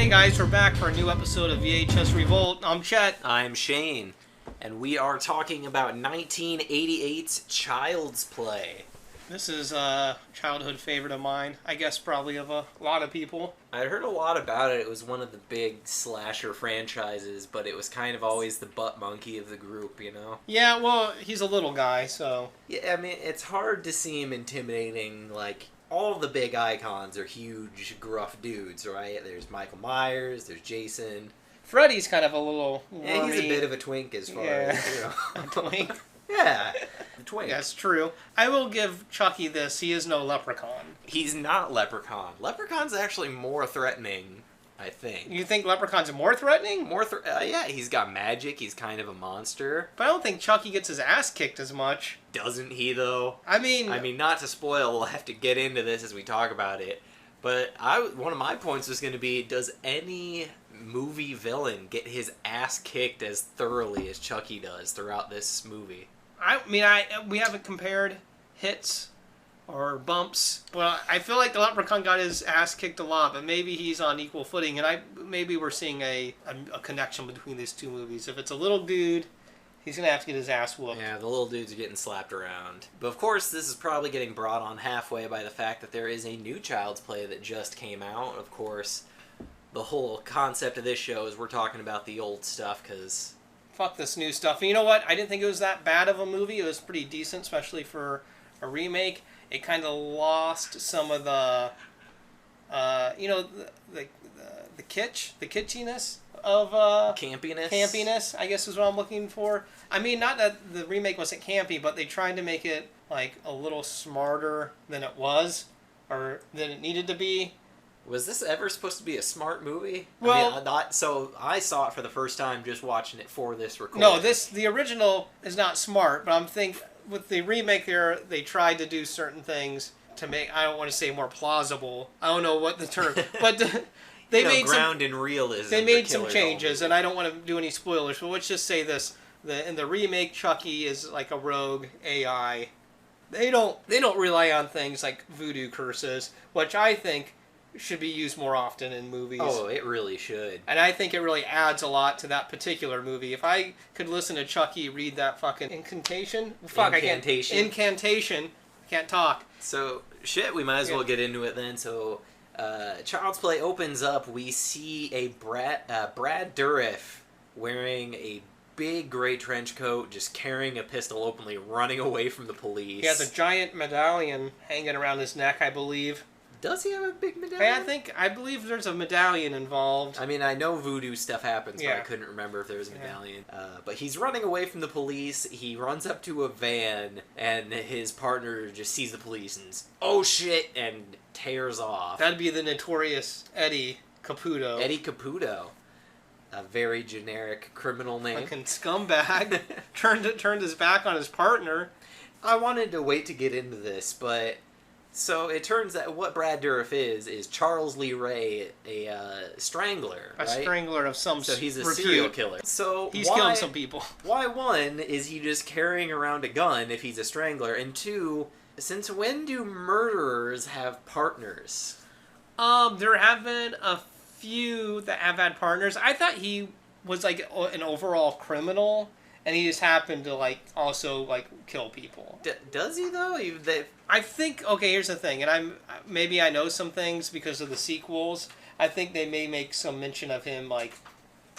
Hey guys, we're back for a new episode of VHS Revolt. I'm Chet. I'm Shane, and we are talking about 1988's Child's Play. This is a childhood favorite of mine. I guess probably of a lot of people. I heard a lot about it. It was one of the big slasher franchises, but it was kind of always the butt monkey of the group, you know? Yeah, well, he's a little guy, so... Yeah, I mean, it's hard to see him intimidating, like... All the big icons are huge, gruff dudes, right? There's Michael Myers, there's Jason. Freddy's kind of a little wormy. Yeah, he's a bit of a twink as far as, you know. A twink? Yeah, a twink. That's true. I will give Chucky this. He is no leprechaun. He's not Leprechaun. Leprechaun's actually more threatening, I think. You think Leprechaun's more threatening? Yeah, he's got magic. He's kind of a monster. But I don't think Chucky gets his ass kicked as much. Doesn't he, though? I mean, not to spoil, we'll have to get into this as we talk about it. But one of my points was going to be, does any movie villain get his ass kicked as thoroughly as Chucky does throughout this movie? We haven't compared hits or bumps. Well, I feel like the Leprechaun got his ass kicked a lot, but maybe he's on equal footing, and maybe we're seeing a connection between these two movies. If it's a little dude, he's gonna have to get his ass whooped. Yeah, the little dudes are getting slapped around. But of course, this is probably getting brought on halfway by the fact that there is a new Child's Play that just came out. Of course, the whole concept of this show is we're talking about the old stuff, because... Fuck this new stuff. And you know what? I didn't think it was that bad of a movie. It was pretty decent, especially for a remake. It kind of lost some of the, the kitschiness of... Campiness, I guess is what I'm looking for. I mean, not that the remake wasn't campy, but they tried to make it, like, a little smarter than it was, or than it needed to be. Was this ever supposed to be a smart movie? Well... I saw it for the first time just watching it for this recording. No, the original is not smart, but I'm thinking... With the remake there, they tried to do certain things to make, I don't want to say more plausible. I don't know what the term, but they made ground in realism. They made some changes, and I don't want to do any spoilers, but let's just say this. In the remake, Chucky is like a rogue AI. They don't rely on things like voodoo curses, which I think should be used more often in movies. Oh, it really should. And I think it really adds a lot to that particular movie. If I could listen to Chucky read that fucking incantation... Incantation. I can't talk. So, shit, we might as well get into it then. So, Child's Play opens up. We see a Brad Dourif wearing a big gray trench coat, just carrying a pistol openly, running away from the police. He has a giant medallion hanging around his neck, I believe. Does he have a big medallion? I believe there's a medallion involved. I mean, I know voodoo stuff happens, but I couldn't remember if there was a medallion. But he's running away from the police. He runs up to a van, and his partner just sees the police and, oh shit, and tears off. That'd be the notorious Eddie Caputo. Eddie Caputo. A very generic criminal name. Fucking scumbag. turned his back on his partner. I wanted to wait to get into this, but... So it turns out what Brad Dourif is Charles Lee Ray, a strangler, right? A strangler of some So he's a serial killer. So he's killing some people. Why, one, is he just carrying around a gun if he's a strangler? And two, since when do murderers have partners? There have been a few that have had partners. I thought he was like an overall criminal, and he just happened to like also like kill people. Does he though? I think, okay, here's the thing, and maybe I know some things because of the sequels. I think they may make some mention of him, like,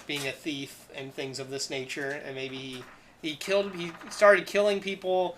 being a thief and things of this nature, and maybe he started killing people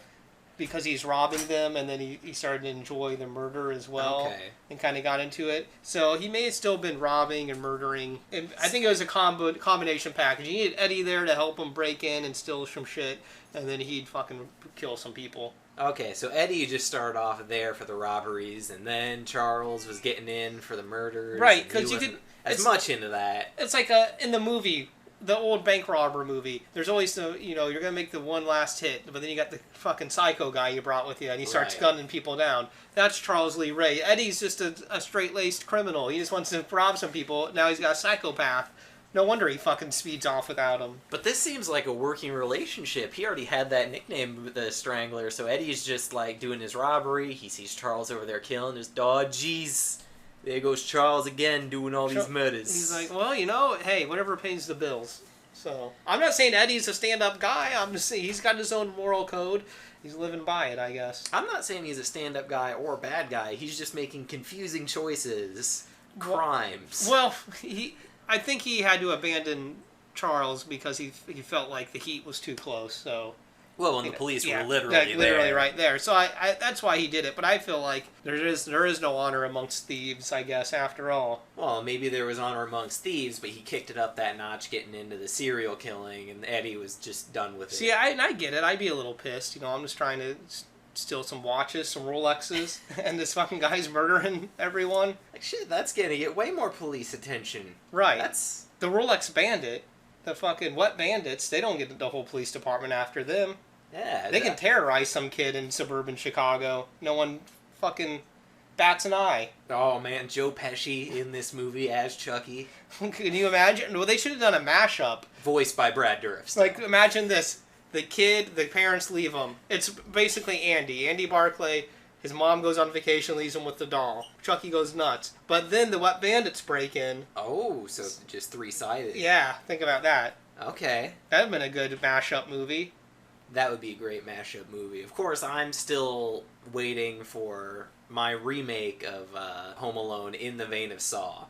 because he's robbing them, and then he started to enjoy the murder as well, and kind of got into it. So he may have still been robbing and murdering. And I think it was a combination package. He needed Eddie there to help him break in and steal some shit, and then he'd fucking kill some people. Okay, so Eddie just started off there for the robberies, and then Charles was getting in for the murders. Right, because you could... as much into that. It's like in the movie, the old bank robber movie, there's always you're going to make the one last hit, but then you got the fucking psycho guy you brought with you, and he starts gunning people down. That's Charles Lee Ray. Eddie's just a straight-laced criminal. He just wants to rob some people. Now he's got a psychopath. No wonder he fucking speeds off without him. But this seems like a working relationship. He already had that nickname with the Strangler, so Eddie's just, like, doing his robbery. He sees Charles over there killing his dog. Jeez. There goes Charles again doing all these murders. He's like, well, hey, whatever pays the bills. So I'm not saying Eddie's a stand-up guy. I'm just saying he's got his own moral code. He's living by it, I guess. I'm not saying he's a stand-up guy or a bad guy. He's just making confusing choices, crimes. Well, I think he had to abandon Charles because he felt like the heat was too close. So. Well, when the police were literally there. Right there. So I that's why he did it. But I feel like there is no honor amongst thieves, I guess, after all. Well, maybe there was honor amongst thieves, but he kicked it up that notch getting into the serial killing, and Eddie was just done with it. See, I get it. I'd be a little pissed. I'm just trying to steal some watches, some Rolexes, and this fucking guy's murdering everyone. Like, shit, that's gonna get way more police attention. Right. That's... The Rolex bandit, the fucking wet bandits, they don't get the whole police department after them. Yeah, they can terrorize some kid in suburban Chicago. No one fucking bats an eye. Oh man, Joe Pesci in this movie as Chucky. Can you imagine? Well, they should have done a mashup. Voiced by Brad Dourif. Like, imagine this. The kid, the parents leave him. It's basically Andy Barclay. His mom goes on vacation, leaves him with the doll. Chucky goes nuts. But then the wet bandits break in. Oh, so just three-sided. Yeah, think about that. Okay. That'd have been a good mashup movie. That would be a great mashup movie. Of course, I'm still waiting for my remake of Home Alone in the vein of Saw.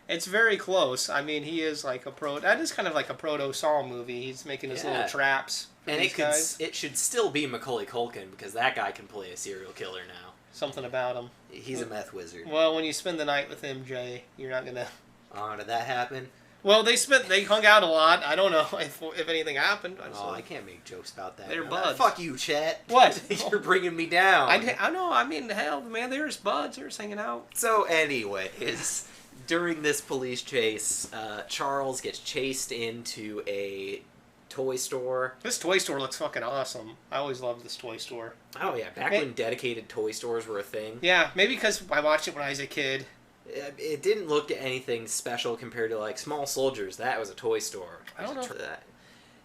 It's very close. I mean, he is like that is kind of like a proto-Saw movie. He's making his little traps for and these guys. It should still be Macaulay Culkin, because that guy can play a serial killer now. Something about him. He's a meth wizard. Well, when you spend the night with him, Jay, you're not gonna... Oh, did that happen? Well, they hung out a lot. I don't know if anything happened. I can't make jokes about that. They're buds. Fuck you, Chet. What? You're bringing me down. I know. I mean, hell, man, they're just buds. They're just hanging out. So, anyways, during this police chase, Charles gets chased into a toy store. This toy store looks fucking awesome. I always loved this toy store. Oh, yeah. Back when dedicated toy stores were a thing. Yeah, maybe because I watched it when I was a kid. It didn't look anything special compared to, like, Small Soldiers. That was a toy store. I don't know.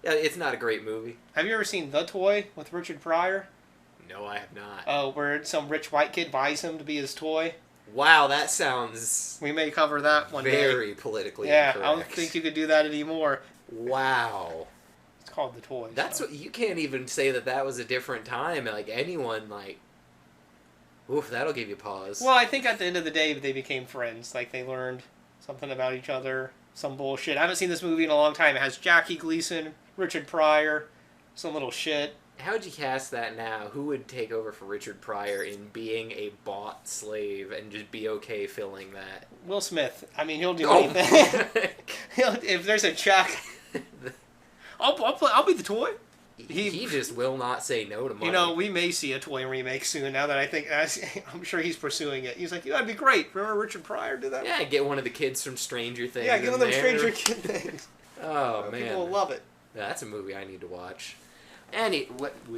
It's not a great movie. Have you ever seen The Toy with Richard Pryor? No, I have not. Oh, where some rich white kid buys him to be his toy? Wow, that sounds... We may cover that one day. Very politically incorrect. I don't think you could do that anymore. Wow. It's called The Toy. That's what... You can't even say that was a different time. Like, anyone, like... Oof, that'll give you pause. Well, I think at the end of the day, they became friends. Like, they learned something about each other. Some bullshit. I haven't seen this movie in a long time. It has Jackie Gleason, Richard Pryor, some little shit. How'd you cast that now? Who would take over for Richard Pryor in being a bought slave and just be okay filling that? Will Smith. I mean, he'll do anything. If there's a check, I'll be the toy. He just will not say no to money. We may see a toy remake soon. Now that I think, I'm sure he's pursuing it. He's like, that'd be great. Remember Richard Pryor did that? Yeah, get one of the kids from Stranger Things. Yeah, get one of them Stranger Kid things. Oh man, people will love it. Yeah, that's a movie I need to watch.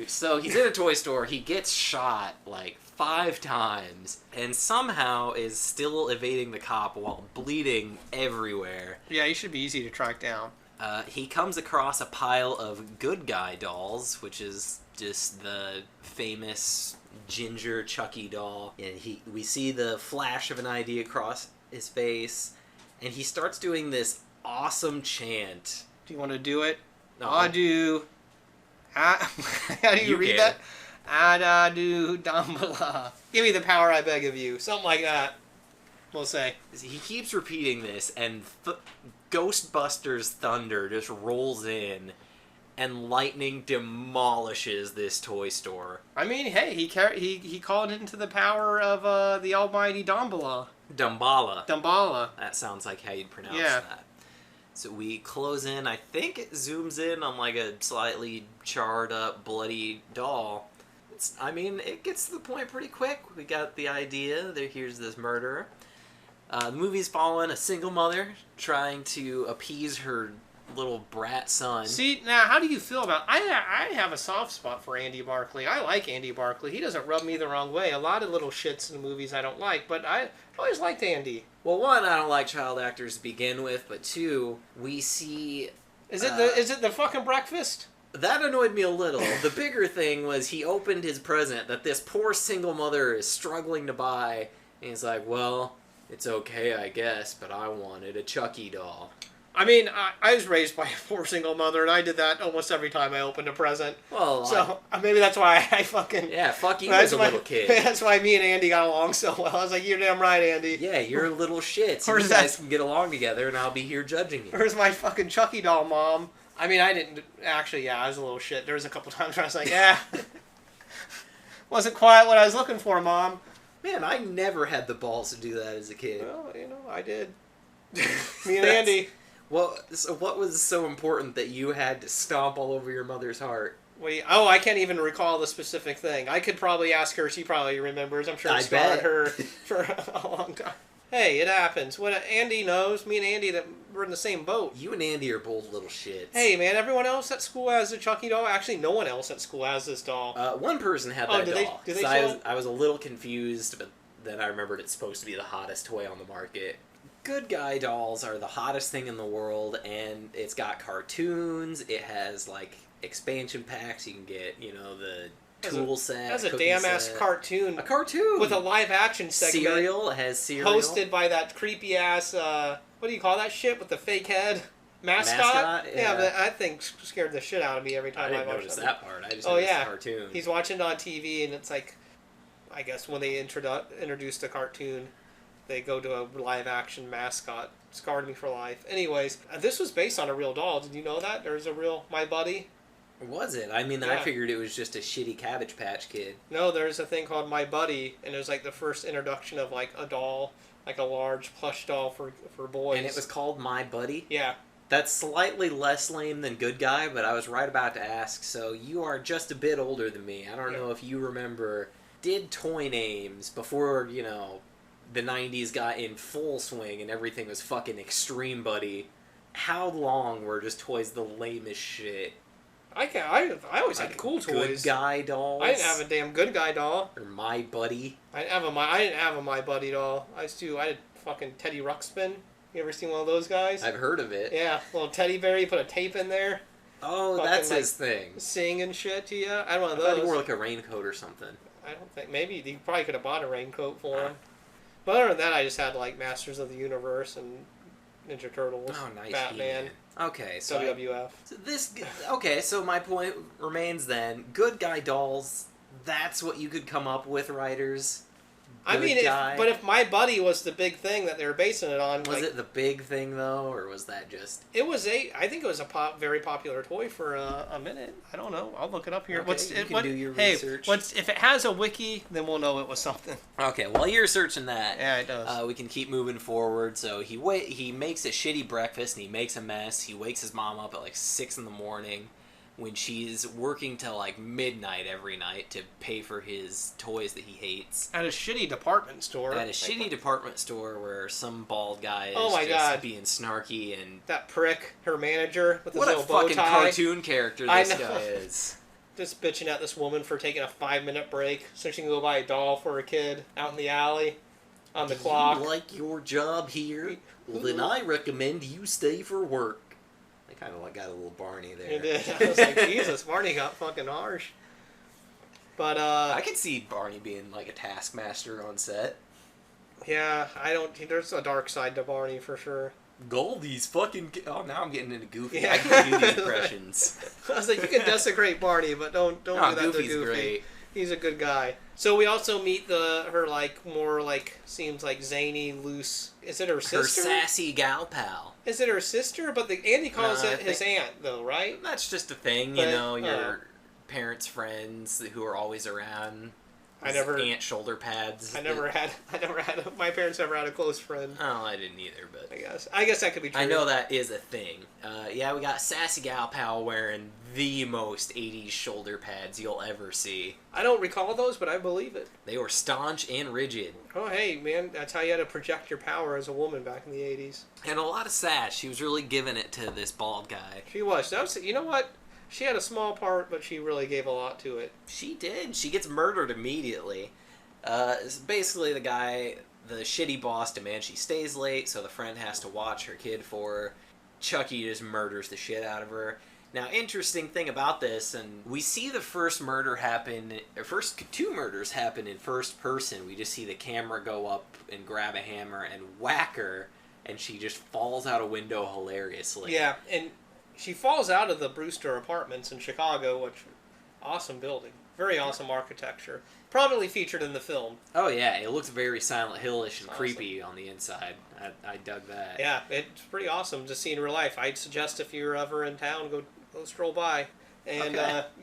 So he's in a toy store. He gets shot like 5 times, and somehow is still evading the cop while bleeding everywhere. Yeah, he should be easy to track down. He comes across a pile of good guy dolls, which is just the famous ginger Chucky doll. And we see the flash of an idea across his face, and he starts doing this awesome chant. Do you want to do it? No. I do. How do you read that? Adadu Dambala. Give me the power I beg of you. Something like that. We'll say. He keeps repeating this, and Ghostbusters thunder just rolls in, and lightning demolishes this toy store. I mean, hey, he called into the power of the almighty Dambala. Dambala. That sounds like how you'd pronounce that. So we close in. I think it zooms in on like a slightly charred up, bloody doll. It gets to the point pretty quick. We got the idea. Here's this murderer. The movie's following a single mother trying to appease her little brat son. See, now, how do you feel about... I have a soft spot for Andy Barclay. I like Andy Barclay. He doesn't rub me the wrong way. A lot of little shits in movies I don't like, but I always liked Andy. Well, 1, I don't like child actors to begin with, but 2, we see... Is it the fucking breakfast? That annoyed me a little. The bigger thing was he opened his present that this poor single mother is struggling to buy, and he's like, well... It's okay, I guess, but I wanted a Chucky doll. I mean, I was raised by a poor single mother, and I did that almost every time I opened a present. Well, so maybe that's why I fucking... Yeah, fuck you as a little kid. That's why me and Andy got along so well. I was like, you're damn right, Andy. Yeah, you're a little shit. So you guys can get along together, and I'll be here judging you. Where's my fucking Chucky doll, Mom? I mean, I didn't... Actually, yeah, I was a little shit. There was a couple times where I was like, yeah. Wasn't quite what I was looking for, Mom. Man, I never had the balls to do that as a kid. Well, I did. Me and Andy... Well, so what was so important that you had to stomp all over your mother's heart? I can't even recall the specific thing. I could probably ask her. She probably remembers. I'm sure it scarred her for a long time. Hey, it happens. When Andy knows, me and Andy, that we're in the same boat. You and Andy are both little shits. Hey, man, everyone else at school has a Chucky doll? Actually, no one else at school has this doll. One person had that doll. Did they I was a little confused, but then I remembered it's supposed to be the hottest toy on the market. Good guy dolls are the hottest thing in the world, and it's got cartoons, it has, like, expansion packs, you can get, the tool set. That's a damn-ass cartoon. A cartoon! With a live-action segment. Cereal, it has cereal. Hosted by that creepy-ass, what do you call that shit with the fake head? Mascot? Yeah, but I think scared the shit out of me every time I watched that part. I just noticed the cartoon. He's watching it on TV, and it's like, I guess when they introduced the cartoon, they go to a live-action mascot. Scarred me for life. Anyways, this was based on a real doll. Did you know that? There's a real My Buddy. Was it? I mean, yeah. I figured it was just a shitty Cabbage Patch Kid. No, there's a thing called My Buddy, and it was like the first introduction of like a doll, like a large plush doll for boys. And it was called My Buddy? Yeah. That's slightly less lame than Good Guy, but I was right about to ask, so you are just a bit older than me. I don't know if you remember, did toy names before, the 90s got in full swing and everything was fucking Extreme Buddy. How long were just toys the lamest shit? I always had cool toys. Good Guy dolls? I didn't have a damn Good Guy doll. Or My Buddy? I didn't have a My Buddy doll. I had fucking Teddy Ruxpin. You ever seen one of those guys? I've heard of it. Yeah, little teddy bear, you put a tape in there. Oh, fucking, that's his thing. Sing and shit to you. I had one of those. I thought he wore like a raincoat or something. I don't think. Maybe you probably could have bought a raincoat for him. But other than that, I just had like Masters of the Universe and Ninja Turtles. Oh, nice. Batman. Okay, so WWF. So my point remains then: Good Guy dolls. That's what you could come up with, writers. If My Buddy was the big thing that they were basing it on, was it the big thing though, or was that just? It was I think it was a very popular toy for a minute. I don't know. I'll look it up here. Okay, do your research. If it has a wiki, then we'll know it was something. Okay, while you're searching that, yeah, it does. We can keep moving forward. So he makes a shitty breakfast and he makes a mess. He wakes his mom up at like 6 a.m. when she's working till like midnight every night to pay for his toys that he hates. At a shitty department store. At a shitty department store where some bald guy is God. being snarky and... That prick, her manager, with his little bow tie. What a fucking cartoon character this guy is. Just bitching at this woman for taking a 5-minute break so she can go buy a doll for her kid out in the alley on the clock. You like your job here? Well, then I recommend you stay for work. Kind of got a little Barney there. It did. I was like, Jesus, Barney got fucking harsh. But, I could see Barney being like a taskmaster on set. Yeah, there's a dark side to Barney for sure. Goldie's fucking... Oh, now I'm getting into Goofy. Yeah. I can do the impressions. I was like, you can desecrate Barney, but don't do that Goofy's to Goofy. Great. He's a good guy. So we also meet her more seems like zany, loose. Is it her sister? Her sassy gal pal. Is it her sister? But Andy calls it his aunt, though, right? That's just a thing, your parents' friends who are always around. Aunt shoulder pads. My parents never had a close friend. Oh, I didn't either, but I guess that could be true. I know that is a thing. Yeah, we got sassy gal pal wearing the most 80s shoulder pads you'll ever see. I don't recall those, but I believe it. They were staunch and rigid. Oh, hey, man, that's how you had to project your power as a woman back in the 80s. And a lot of sass. She was really giving it to this bald guy. She was. You know what? She had a small part, but she really gave a lot to it. She did. She gets murdered immediately. Basically, the shitty boss demands she stays late, so the friend has to watch her kid for her. Chucky just murders the shit out of her. Now, interesting thing about this, and we see the first two murders happen in first person. We just see the camera go up and grab a hammer and whack her, and she just falls out a window hilariously. Yeah, and she falls out of the Brewster Apartments in Chicago, which awesome building, very awesome architecture, prominently featured in the film. Oh yeah, it looks very Silent Hill-ish and creepy on the inside. I dug that. Yeah, it's pretty awesome to see in real life. I'd suggest if you're ever in town, go stroll by and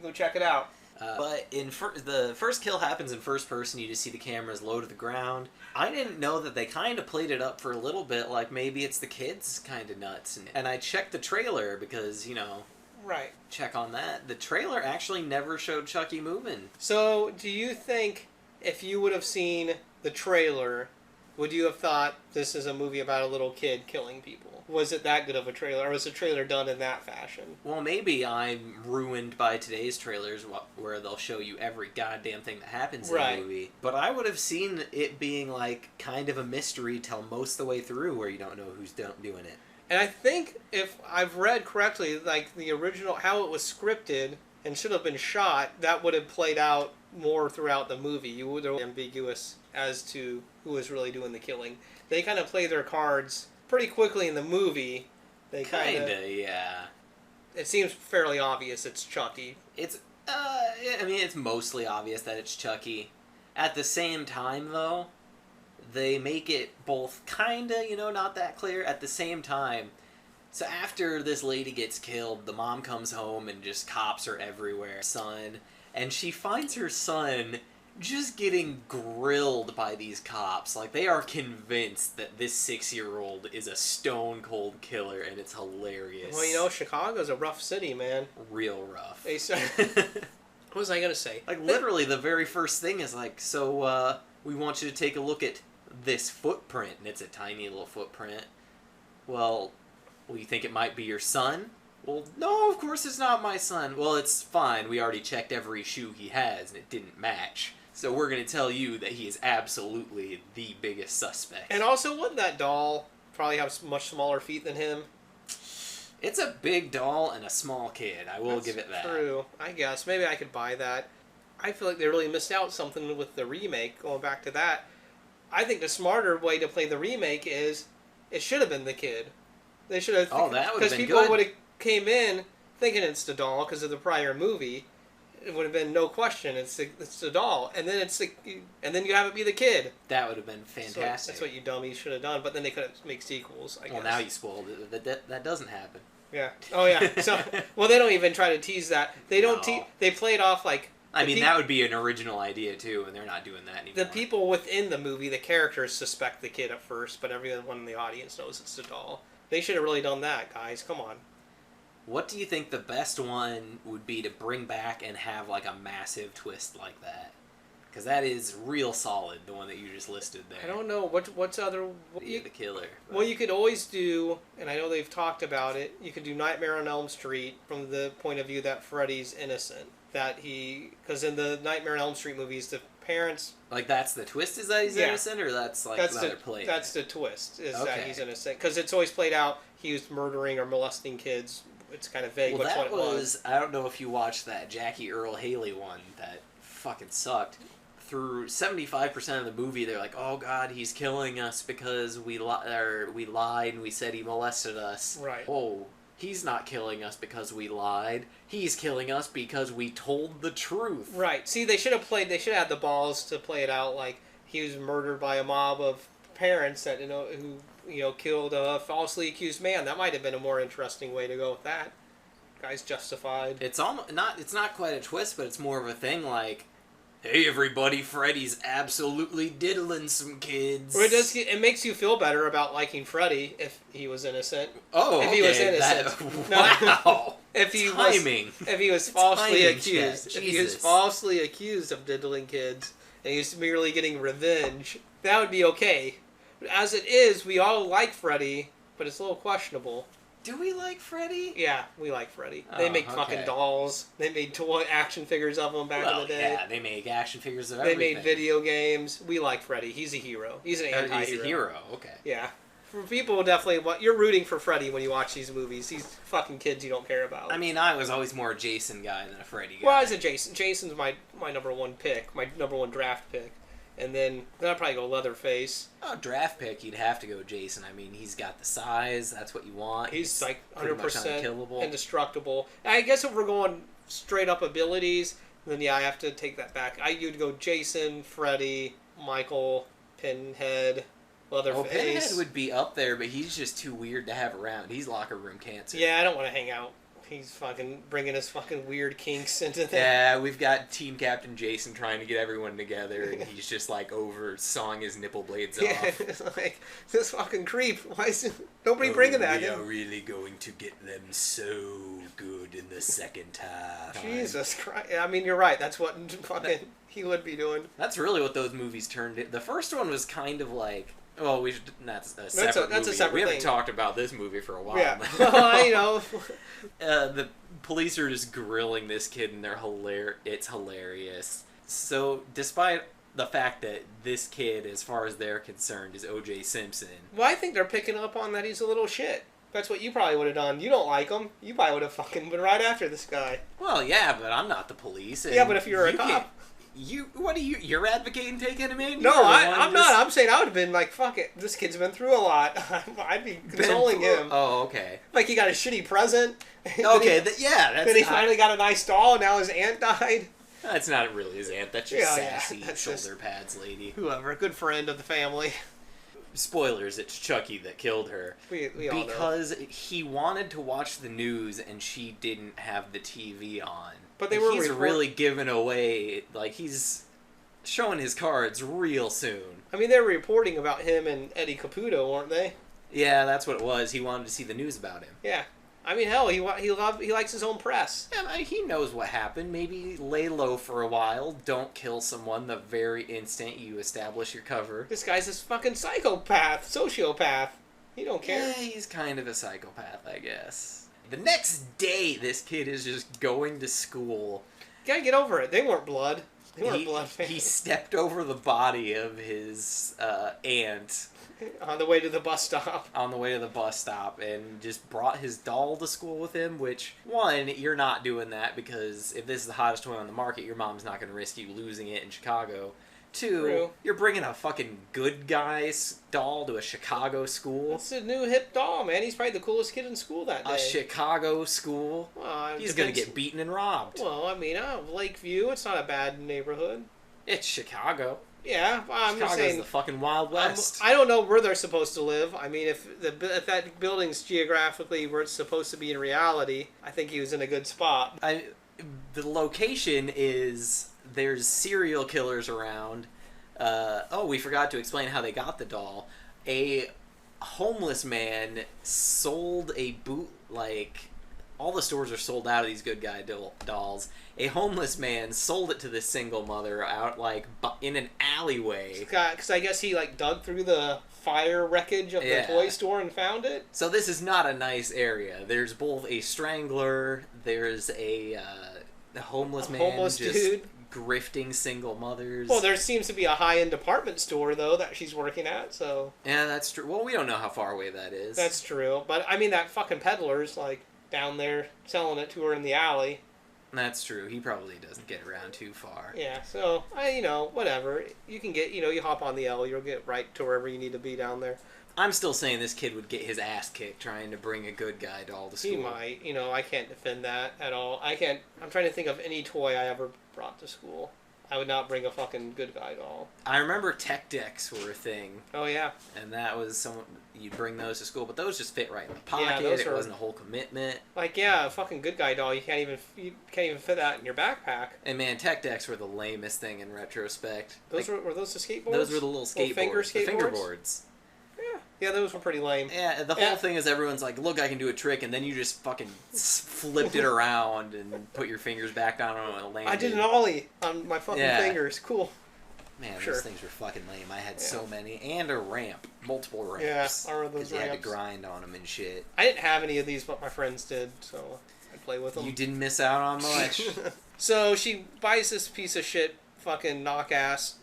go check it out. But the first kill happens in first person. You just see the cameras low to the ground. I didn't know that they kind of played it up for a little bit, like maybe it's the kids kind of nuts. And I checked the trailer because, right. Check on that. The trailer actually never showed Chucky moving. So, do you think if you would have seen the trailer, would you have thought this is a movie about a little kid killing people? Was it that good of a trailer, or was the trailer done in that fashion? Well, maybe I'm ruined by today's trailers where they'll show you every goddamn thing that happens in the movie. But I would have seen it being like kind of a mystery till most of the way through where you don't know who's doing it. And I think if I've read correctly, like the original, how it was scripted and should have been shot, that would have played out more throughout the movie. You would have been ambiguous as to who was really doing the killing. They kind of play their cards pretty quickly in the movie. They yeah. It seems fairly obvious it's Chucky. It's it's mostly obvious that it's Chucky. At the same time, though, they make it both kinda, not that clear. At the same time, so after this lady gets killed, the mom comes home and just cops are everywhere. Son, and she finds her son just getting grilled by these cops. Like, they are convinced that this 6-year-old is a stone-cold killer, and it's hilarious. Well, Chicago's a rough city, man. Real rough. What was I going to say? Like, literally, the very first thing is like, so, we want you to take a look at this footprint, and it's a tiny little footprint. Well, you think it might be your son? Well, no, of course it's not my son. Well, it's fine. We already checked every shoe he has, and it didn't match. So we're going to tell you that he is absolutely the biggest suspect. And also, wouldn't that doll probably have much smaller feet than him? It's a big doll and a small kid. I will give it that. True. I guess. Maybe I could buy that. I feel like they really missed out something with the remake, going back to that. I think the smarter way to play the remake is it should have been the kid. They should have... Oh, that would have been good. Because people would have came in thinking it's the doll because of the prior movie. It would have been no question. It's the doll, and then and then you have it be the kid. That would have been fantastic. So that's what you dummies should have done. But then they couldn't make sequels. I guess. Well, now you spoiled it. That doesn't happen. Yeah. Oh yeah. So they don't even try to tease that. They don't. They play it off like. I mean, that would be an original idea too, and they're not doing that anymore. The people within the movie, the characters, suspect the kid at first, but everyone in the audience knows it's the doll. They should have really done that, guys. Come on. What do you think the best one would be to bring back and have like a massive twist like that? Because that is real solid, the one that you just listed there. I don't know. What's other... The killer. But. Well, you could always do, and I know they've talked about it, you could do Nightmare on Elm Street from the point of view that Freddy's innocent. Because in the Nightmare on Elm Street movies, the parents... Like, that's the twist, is that he's innocent, or that's like how they're playing? That's the twist, is that he's innocent. Because it's always played out, he was murdering or molesting kids. It's kind of vague which one it was. I don't know if you watched that Jackie Earl Haley one that fucking sucked. Through 75% of the movie, they're like, "Oh God, he's killing us because we lied and we said he molested us." Right. Oh, he's not killing us because we lied. He's killing us because we told the truth. Right. See, they should have had the balls to play it out like he was murdered by a mob of parents that who killed a falsely accused man. That might have been a more interesting way to go with that. Guy's justified. It's not quite a twist, but it's more of a thing like, hey everybody, Freddy's absolutely diddling some kids. Or it makes you feel better about liking Freddy if he was innocent. Oh, if he was innocent. Wow. If he was falsely accused. If he was falsely accused of diddling kids and he was merely getting revenge, that would be okay. As it is, we all like Freddy, but it's a little questionable. Do we like Freddy? Yeah, we like Freddy. They make fucking dolls. They made toy action figures of him back in the day. Yeah, they make action figures of everything. They made video games. We like Freddy. He's a hero. He's an anti-hero. He's a hero, okay. Yeah. For people, definitely, you're rooting for Freddy when you watch these movies. These fucking kids you don't care about. I mean, I was always more a Jason guy than a Freddy guy. Well, I was a Jason. Jason's my number one pick, my number one draft pick. And then I'd probably go Leatherface. Oh, draft pick, you'd have to go Jason. I mean, he's got the size. That's what you want. He's like 100% unkillable. Indestructible. I guess if we're going straight up abilities, then yeah, I have to take that back. You'd go Jason, Freddy, Michael, Pinhead, Leatherface. Oh, Pinhead would be up there, but he's just too weird to have around. He's locker room cancer. Yeah, I don't want to hang out. He's fucking bringing his fucking weird kinks into things. Yeah, we've got Team Captain Jason trying to get everyone together, and he's just like over sawing his nipple blades off. It's like, this fucking creep. Why is nobody bringing that? We are really going to get them so good in the second half. Jesus Christ. I mean, you're right. That's what fucking he would be doing. That's really what those movies turned into. The first one was kind of like... Well, we should. That's a separate movie. A separate we thing. haven't talked about this movie for a while. Yeah, well, you know. The police are just grilling this kid, and it's hilarious. So, despite the fact that this kid, as far as they're concerned, is O.J. Simpson. Well, I think they're picking up on that he's a little shit. That's what you probably would have done. You don't like him. You probably would have fucking been right after this guy. Well, yeah, but I'm not the police. Yeah, but if you're a cop. You're advocating taking him in? No, I'm not. I'm saying I would have been like, fuck it. This kid's been through a lot. I'd be consoling him. Oh, okay. Like he got a shitty present. Okay, then he finally got a nice doll, and now his aunt died. That's not really his aunt. That's just sassy shoulder pads lady. Whoever. A good friend of the family. Spoilers, it's Chucky that killed her. We all know. Because he wanted to watch the news, and she didn't have the TV on. But he's really giving away, like, he's showing his cards real soon. I mean, they were reporting about him and Eddie Caputo, weren't they? Yeah, that's what it was. He wanted to see the news about him. Yeah. I mean, hell, he likes his own press. Yeah, I mean, he knows what happened. Maybe lay low for a while. Don't kill someone the very instant you establish your cover. This guy's this fucking psychopath, sociopath. He don't care. Yeah, he's kind of a psychopath, I guess. The next day, this kid is just going to school. You gotta get over it. They weren't blood. They weren't blood fans. He stepped over the body of his aunt. On the way to the bus stop. On the way to the bus stop, and just brought his doll to school with him, which, one, you're not doing that, because if this is the hottest toy on the market, your mom's not going to risk you losing it in Chicago. Two, True. You're bringing a fucking good guy's doll to a Chicago school. It's a new hip doll, man. He's probably the coolest kid in school that day. A Chicago school? Well, he's going to get beaten and robbed. Well, I mean, Lakeview, it's not a bad neighborhood. It's Chicago. Yeah, I'm just saying. The fucking Wild West. I don't know where they're supposed to live. I mean, if that building's geographically where it's supposed to be in reality, I think he was in a good spot. The location is... There's serial killers around. We forgot to explain how they got the doll. A homeless man sold a all the stores are sold out of these good guy dolls. A homeless man sold it to this single mother out in an alleyway. Because I guess he dug through the fire wreckage of the toy store and found it. So this is not a nice area. There's both a strangler. There's a homeless man. Homeless dude. Grifting single mothers. Well, there seems to be a high-end department store, though, that she's working at, so... Yeah, that's true. Well, we don't know how far away that is. That's true. But, I mean, that fucking peddler's, down there selling it to her in the alley. That's true. He probably doesn't get around too far. Yeah, so, whatever. You can get, you hop on the L, you'll get right to wherever you need to be down there. I'm still saying this kid would get his ass kicked trying to bring a good guy doll to school. He might. I can't defend that at all. I'm trying to think of any toy I ever brought to school. I would not bring a fucking good guy doll. I remember tech decks were a thing. Oh, yeah. And that was you'd bring those to school, but those just fit right in the pocket. Yeah, it wasn't a whole commitment. A fucking good guy doll, you can't even fit that in your backpack. And man, tech decks were the lamest thing in retrospect. Were those the skateboards? Those were the little skateboards. The fingerboards. Yeah, those were pretty lame. Yeah, the whole thing is everyone's like, look, I can do a trick, and then you just fucking flipped it around and put your fingers back down on a landing. I did an ollie on my fucking fingers. Cool. Man, those things were fucking lame. I had so many. And a ramp. Multiple ramps. Yeah, I remember those ramps. Because you had to grind on them and shit. I didn't have any of these, but my friends did, so I'd play with them. You didn't miss out on much. So she buys this piece of shit fucking knock-ass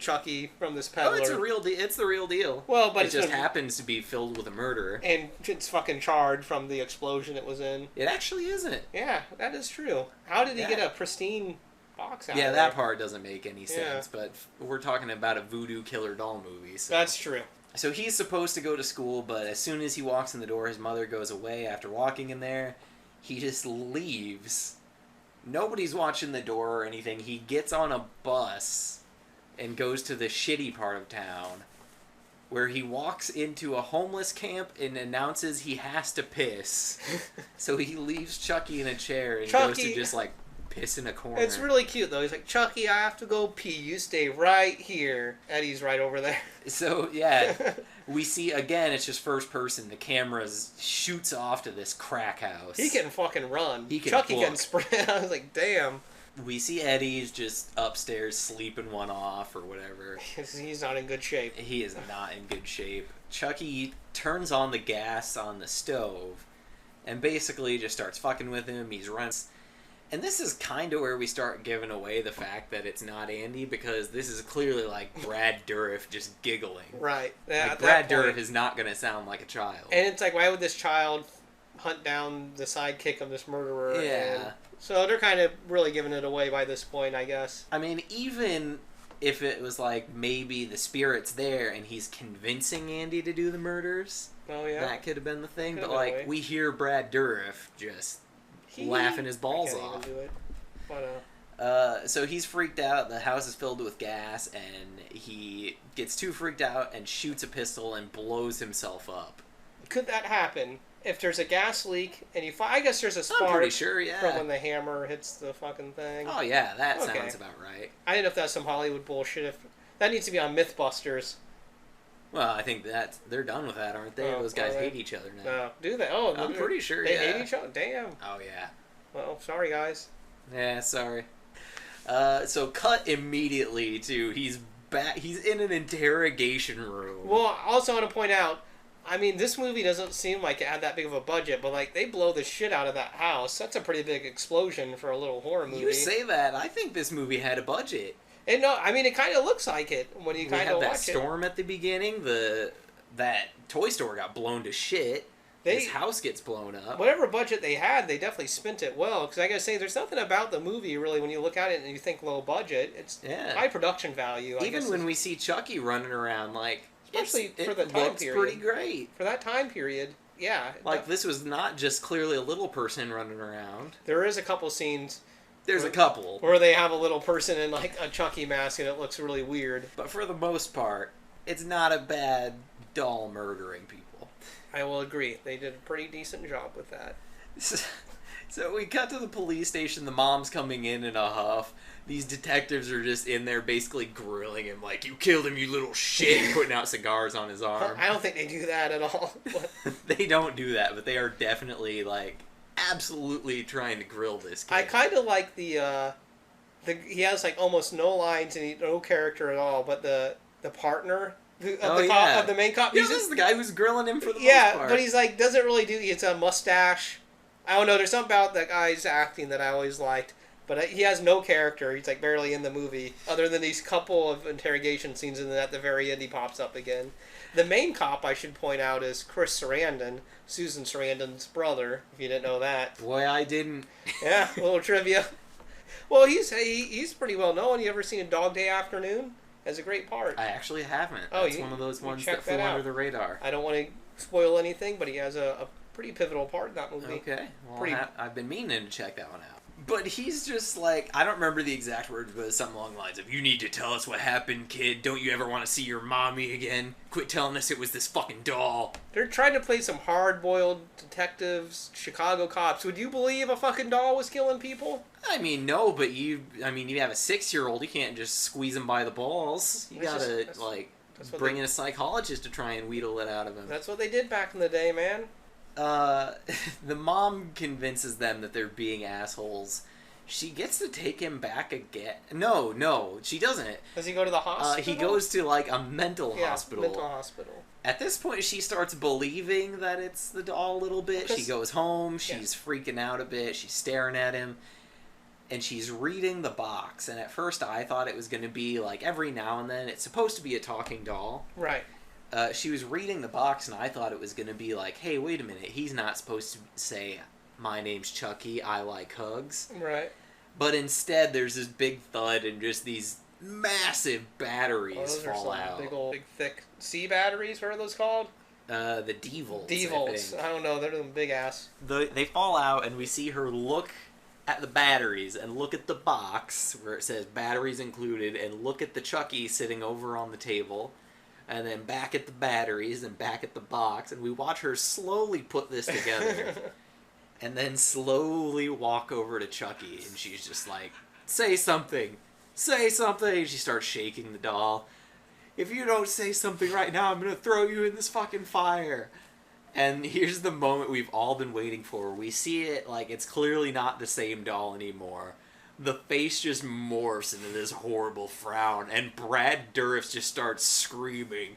Chucky from this Oh, peddler. it's it's the real deal. Well, but it just happens to be filled with a murderer. And it's fucking charred from the explosion it was in. It actually isn't. Yeah, that is true. How did he get a pristine box out of that part doesn't make any sense, Yeah. but we're talking about a voodoo killer doll movie. So. That's true. So he's supposed to go to school, but as soon as he walks in the door, his mother goes away after walking in there. He just leaves. Nobody's watching the door or anything. He gets on a bus and goes to the shitty part of town, where he walks into a homeless camp and announces he has to piss. So he leaves Chucky in a chair and goes to just, like, piss in a corner. It's really cute, though. He's like, Chucky, I have to go pee. You stay right here. Eddie's right over there. So, yeah, we see, again, it's just first person. The camera shoots off to this crack house. He can fucking run. Chucky can sprint. I was like, damn. We see Eddie's just upstairs sleeping one off or whatever. He's not in good shape. He is not in good shape. Chucky turns on the gas on the stove and basically just starts fucking with him. He's running. And this is kind of where we start giving away the fact that it's not Andy, because this is clearly like Brad Dourif just giggling. Right. Yeah, like Brad Dourif is not going to sound like a child. And it's like, why would this child hunt down the sidekick of this murderer? Yeah. So they're kind of really giving it away by this point, I guess. I mean, even if it was like maybe the spirit's there and he's convincing Andy to do the murders, that could have been the thing. But like, we hear Brad Dourif just laughing his balls off. Even do it. But, so he's freaked out. The house is filled with gas, and he gets too freaked out and shoots a pistol and blows himself up. Could that happen? If there's a gas leak and I guess there's a spark. I'm pretty sure, from when the hammer hits the fucking thing. Oh yeah, that sounds about right. I didn't know if that's some Hollywood bullshit. If that needs to be on MythBusters. Well, I think that they're done with that, aren't they? Those guys hate each other now. Do they? Oh, I'm pretty sure. They hate each other. Damn. Oh yeah. Well, sorry guys. Yeah, sorry. So cut immediately to he's back. He's in an interrogation room. Well, also I want to point out, I mean, this movie doesn't seem like it had that big of a budget, but like they blow the shit out of that house. That's a pretty big explosion for a little horror movie. You say that. I think this movie had a budget. And no, I mean it kind of looks like it when you kind of watch it. We had that storm at the beginning. That toy store got blown to shit. His house gets blown up. Whatever budget they had, they definitely spent it well. Because I gotta say, there's nothing about the movie really when you look at it and you think low budget. It's high production value. Even when we see Chucky running around, like especially for the time period, pretty great for that time period. Yeah, like this was not just clearly a little person running around. There is a couple scenes. There's a couple where they have a little person in like a Chucky mask and it looks really weird. But for the most part, it's not a bad doll murdering people. I will agree. They did a pretty decent job with that. So we cut to the police station. The mom's coming in a huff. These detectives are just in there basically grilling him like, you killed him, you little shit, putting out cigars on his arm. I don't think they do that at all. They don't do that, but they are definitely like absolutely trying to grill this kid. I kind of like the he has like almost no lines and no character at all, but the partner of the main cop. Yeah, this is the guy who's grilling him for the most part. But he's like doesn't really do. It's a mustache. I don't know. There's something about that guy's acting that I always liked, but he has no character. He's like barely in the movie, other than these couple of interrogation scenes, and then at the very end he pops up again. The main cop, I should point out, is Chris Sarandon, Susan Sarandon's brother. If you didn't know that. Boy, I didn't. Yeah, a little trivia. Well, he's pretty well known. You ever seen a Dog Day Afternoon? Has a great part. I actually haven't. Oh, That's one of those ones that flew under the radar. I don't want to spoil anything, but he has a pretty pivotal part in that movie. Okay. Well, I've been meaning to check that one out. But he's just like, I don't remember the exact words, but something along the lines of, you need to tell us what happened, kid. Don't you ever want to see your mommy again? Quit telling us it was this fucking doll. They're trying to play some hard-boiled detectives, Chicago cops. Would you believe a fucking doll was killing people? I mean, no, but you have a 6-year-old. You can't just squeeze him by the balls. You gotta, bring in a psychologist to try and wheedle it out of him. That's what they did back in the day, man. The mom convinces them that they're being assholes. She gets to take him back again. No, she doesn't. Does he go to the hospital? He goes to, like, a mental hospital. mental hospital. At this point, she starts believing that it's the doll a little bit. She goes home. She's freaking out a bit. She's staring at him. and she's reading the box. And at first I thought it was going to be like every now and then it's supposed to be a talking doll. Right. She was reading the box, and I thought it was going to be like, hey, wait a minute, he's not supposed to say, my name's Chucky, I like hugs. Right. But instead, there's this big thud, and just these massive batteries fall out. Big old, big, thick C batteries, what are those called? The D-volts, D-volts. I don't know, they're them big ass. They fall out, and we see her look at the batteries, and look at the box, where it says batteries included, and look at the Chucky sitting over on the table. And then back at the batteries, and back at the box, and we watch her slowly put this together, and then slowly walk over to Chucky, and she's just like, say something, say something. She starts shaking the doll. If you don't say something right now, I'm gonna throw you in this fucking fire. And here's the moment we've all been waiting for. We see it, like, it's clearly not the same doll anymore. The face just morphs into this horrible frown, and Brad Dourif just starts screaming,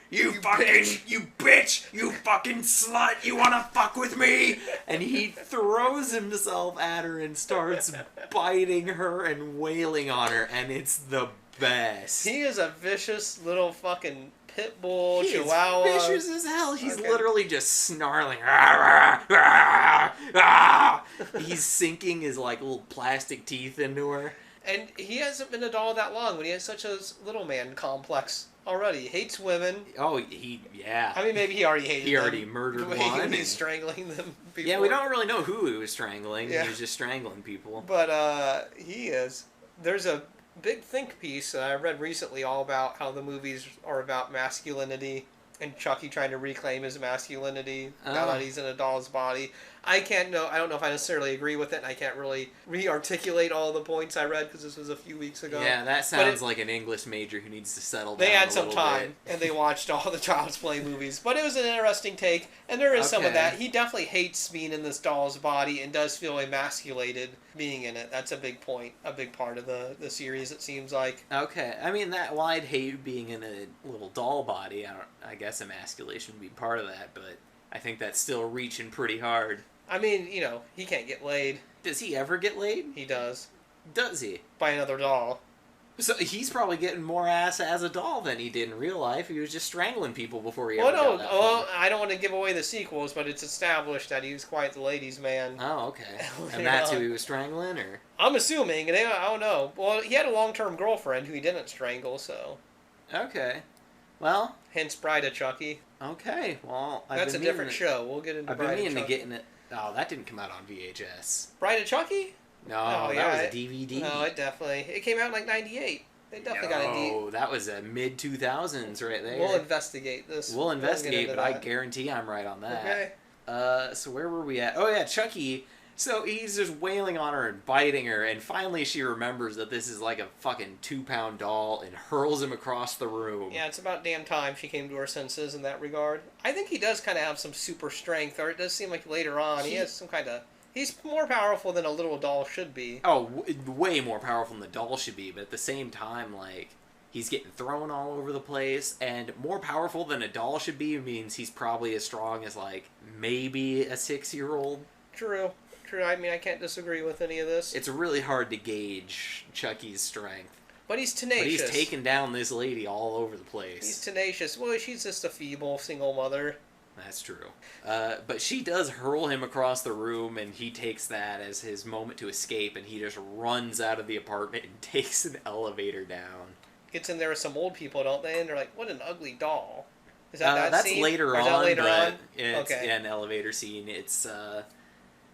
You bitch! You fucking slut! You wanna fuck with me? And he throws himself at her and starts biting her and wailing on her, and it's the best. He is a vicious little fucking pit bull, He chihuahua. is vicious as hell. He's literally just snarling. "Rah, rah, rah, rah." He's sinking his like little plastic teeth into her. And he hasn't been a doll that long, but he has such a little man complex already. He hates women. Oh, yeah. I mean, maybe he already hated them. He already murdered one. He's strangling them before. Yeah, we don't really know who he was strangling. Yeah. He was just strangling people. But he is. There's a big think piece that I read recently all about how the movies are about masculinity and Chucky trying to reclaim his masculinity now that he's in a doll's body. I don't know if I necessarily agree with it, and I can't really re-articulate all the points I read because this was a few weeks ago. Yeah, that sounds like an English major who needs to settle down. They had a some little time, bit. and they watched all the Child's Play movies. But it was an interesting take, and there is some of Okay. that. He definitely hates being in this doll's body and does feel emasculated being in it. That's a big point, a big part of the series, it seems like. Okay, I mean, I'd hate being in a little doll body. I guess emasculation would be part of that, but I think that's still reaching pretty hard. I mean, he can't get laid. Does he ever get laid? He does. Does he? By another doll. So he's probably getting more ass as a doll than he did in real life. He was just strangling people before he ever got that far. I don't want to give away the sequels, but it's established that he was quite the ladies' man. Oh, okay. And that's who he was strangling, or? I'm assuming, and I don't know. Well, he had a long-term girlfriend who he didn't strangle, so. Okay. Well. Hence Bride of Chucky. Okay. Well, That's a different show. We'll get into I've Bride been of meaning Chucky. to get in it. Oh, that didn't come out on VHS. Bride of Chucky? No, Oh, that yeah, was a DVD. No, it came out in like 98. They definitely got a D. Oh, that was a mid-2000s right there. We'll investigate this. We'll investigate, but I that. guarantee I'm right on that. Okay. So where were we at? Oh, yeah, Chucky. So he's just wailing on her and biting her, and finally she remembers that this is like a fucking 2-pound doll and hurls him across the room. Yeah, it's about damn time she came to her senses in that regard. I think he does kind of have some super strength, or it does seem like later on he has some kind of... He's more powerful than a little doll should be. Oh, way more powerful than the doll should be, but at the same time, like, he's getting thrown all over the place, and more powerful than a doll should be means he's probably as strong as, like, maybe a 6-year-old. True. I mean, I can't disagree with any of this. It's really hard to gauge Chucky's strength. But he's tenacious. But he's taking down this lady all over the place. He's tenacious. Well, she's just a feeble single mother. That's true. But she does hurl him across the room, and he takes that as his moment to escape, and he just runs out of the apartment and takes an elevator down. Gets in there with some old people, don't they? And they're like, what an ugly doll. Is that that's scene? later Or is on, that later but on? it's Okay. an elevator scene. It's,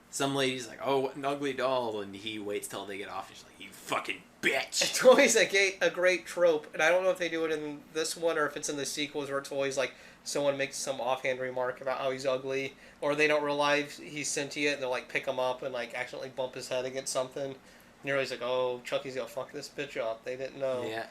some lady's like, oh, what an ugly doll, and he waits till they get off, and he's like, you fucking bitch! It's always a great trope, and I don't know if they do it in this one or if it's in the sequels where it's always like someone makes some offhand remark about how he's ugly, or they don't realize he's sentient, and they'll like pick him up and like accidentally bump his head against something. And you're always like, oh, Chucky's gonna fuck this bitch up. They didn't know. Yeah.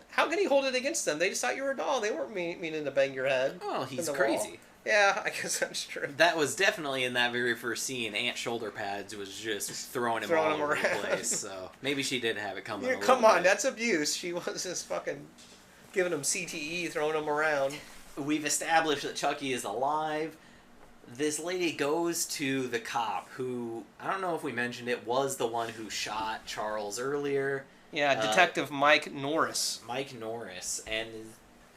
How can he hold it against them? They just thought you were a doll. They weren't meaning to bang your head. Oh, he's in the crazy. wall. Yeah, I guess that's true. That was definitely in that very first scene. Aunt Shoulder Pads was just throwing him all over the place. So maybe she did have it coming. Yeah, come on, that's abuse. She was just fucking giving him CTE, throwing him around. We've established that Chucky is alive. this lady goes to the cop who, I don't know if we mentioned it, was the one who shot Charles earlier. Yeah, Detective Mike Norris. Mike Norris, and is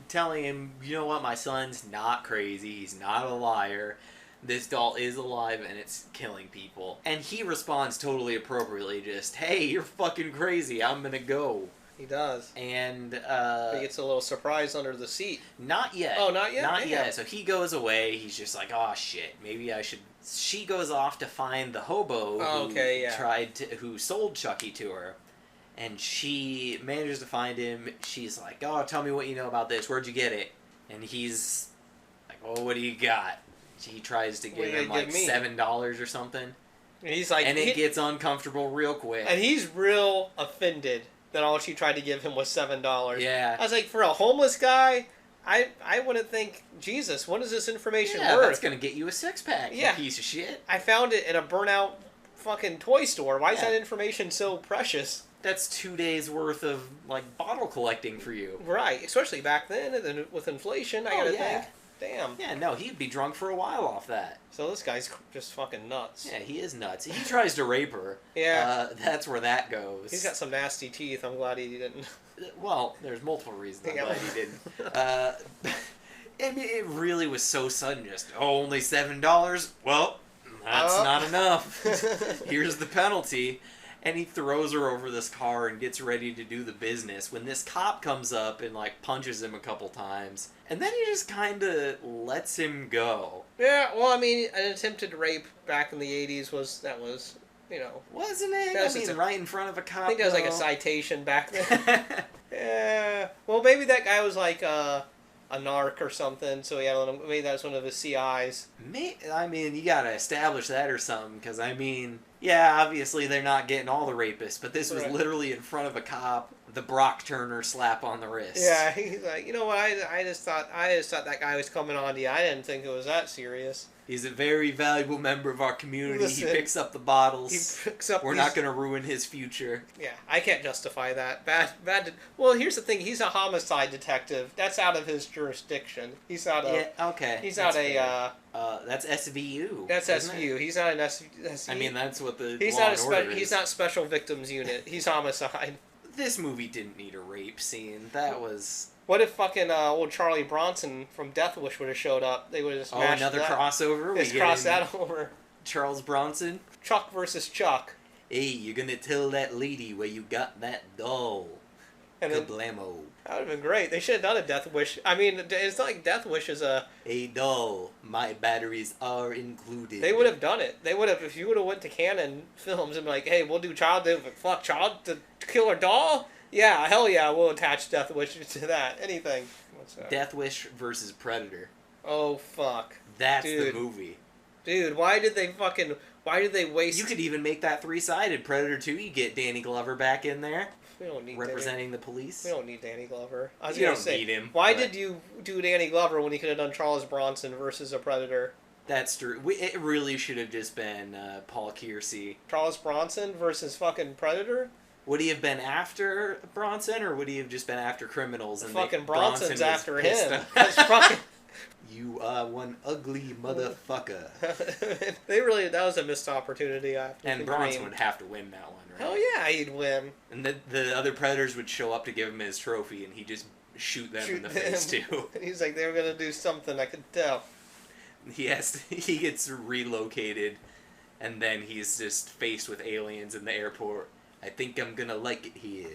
telling him, you know what, my son's not crazy, he's not a liar, this doll is alive and it's killing people. And he responds totally appropriately, just, hey, you're fucking crazy, I'm gonna go. He does. And, he gets a little surprise under the seat. Not yet. Oh, not yet? Not yet. So he goes away, he's just like, oh shit, maybe I should... She goes off to find the hobo who sold Chucky to her. And she manages to find him. She's like, oh, tell me what you know about this. Where'd you get it? And he's like, oh, what do you got? He tries to give him like $7 or something. And he's like... And it gets uncomfortable real quick. And he's real offended that all she tried to give him was $7. Yeah. I was like, for a homeless guy, I wouldn't think, Jesus, what is this information worth? That's going to get you a six-pack, you piece of shit. I found it in a burnout fucking toy store. Why is that information so precious? That's 2 days worth of like bottle collecting for you. Right, especially back then, and then with inflation, I gotta think. Damn. Yeah, no, he'd be drunk for a while off that. So this guy's just fucking nuts. Yeah, he is nuts. He tries to rape her. Yeah. That's where that goes. He's got some nasty teeth. I'm glad he didn't. Well, there's multiple reasons I'm glad he didn't. I mean, it really was so sudden. Just, only $7? Well, that's not enough. Here's the penalty. And he throws her over this car and gets ready to do the business when this cop comes up and like punches him a couple times. And then he just kind of lets him go. Yeah, well, I mean, an attempted rape back in the 80s was, you know. Wasn't it? Right in front of a cop. I think that was like a citation back then. Yeah. Well, maybe that guy was like a narc or something, so maybe that was one of his CIs. I mean, you gotta establish that or something, because I mean, yeah, obviously they're not getting all the rapists, but this was literally in front of a cop, the Brock Turner slap on the wrist. Yeah, he's like, you know what, I just thought that guy was coming on to you. I didn't think it was that serious. He's a very valuable member of our community. Listen, he picks up the bottles. He picks up. We're not going to ruin his future. Yeah, I can't justify that. Bad. Well, here's the thing. He's a homicide detective. That's out of his jurisdiction. He's not a. Yeah. Okay. He's not a. That's SVU. That's SVU. It? He's not an SVU. I mean, that's what the he's law not and order is. He's not Special Victims Unit. He's homicide. This movie didn't need a rape scene. That was. What if fucking old Charlie Bronson from Death Wish would have showed up? They would have smashed another crossover? Just cross that over. Charles Bronson? Chuck versus Chuck. Hey, you're gonna tell that lady where you got that doll. And Kablamo. That would have been great. They should have done a Death Wish. I mean, it's not like Death Wish is a... A doll. My batteries are included. They would have done it. They would have, if you would have went to Canon Films and been like, hey, we'll do child... Fuck, child to kill a doll? Yeah, hell yeah, we'll attach Death Wish to that. Anything. What's that? Death Wish versus Predator. Oh, fuck. That's the movie. Dude, why did they waste... You could even make that three-sided. Predator 2, you get Danny Glover back in there. We don't need representing the police. We don't need Danny Glover. I was you gonna don't say, need him. Why did you do Danny Glover when you could have done Charles Bronson versus a Predator? That's true. It really should have just been Paul Kersey. Charles Bronson versus fucking Predator? Would he have been after Bronson, or would he have just been after criminals? And fucking Bronson's after him. You are one ugly motherfucker. That was a missed opportunity. And Bronson would have to win that one, right? Hell yeah, he'd win. And the other Predators would show up to give him his trophy, and he'd just shoot them in the face, too. And he's like, they were going to do something, I could tell. He gets relocated, and then he's just faced with aliens in the airport. I think I'm gonna like it here.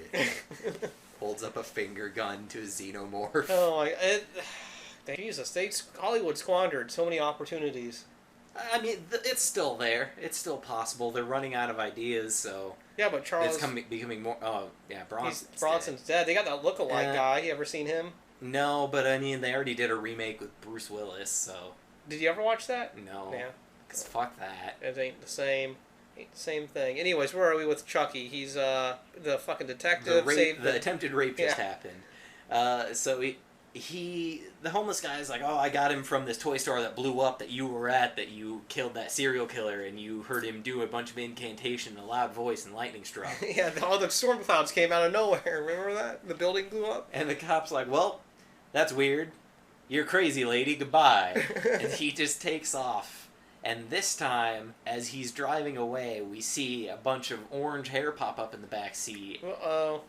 Holds up a finger gun to a xenomorph. Oh my... Jesus, Hollywood squandered so many opportunities. I mean, it's still there. It's still possible. They're running out of ideas, so... Yeah, but Charles... It's becoming more... Oh, yeah, Bronson's dead. They got that look-alike guy. You ever seen him? No, but I mean, they already did a remake with Bruce Willis, so... Did you ever watch that? No. Yeah. Because fuck that. It ain't the same. Ain't the same thing. Anyways, where are we with Chucky? He's the fucking detective. The attempted rape just happened. So the homeless guy is like, oh, I got him from this toy store that blew up that you were at, that you killed that serial killer, and you heard him do a bunch of incantation, a loud voice, and lightning struck. Yeah, all the storm clouds came out of nowhere. Remember that? The building blew up? And the cop's like, well, that's weird. You're crazy, lady. Goodbye. And he just takes off. And this time, as he's driving away, we see a bunch of orange hair pop up in the back seat. Uh-oh.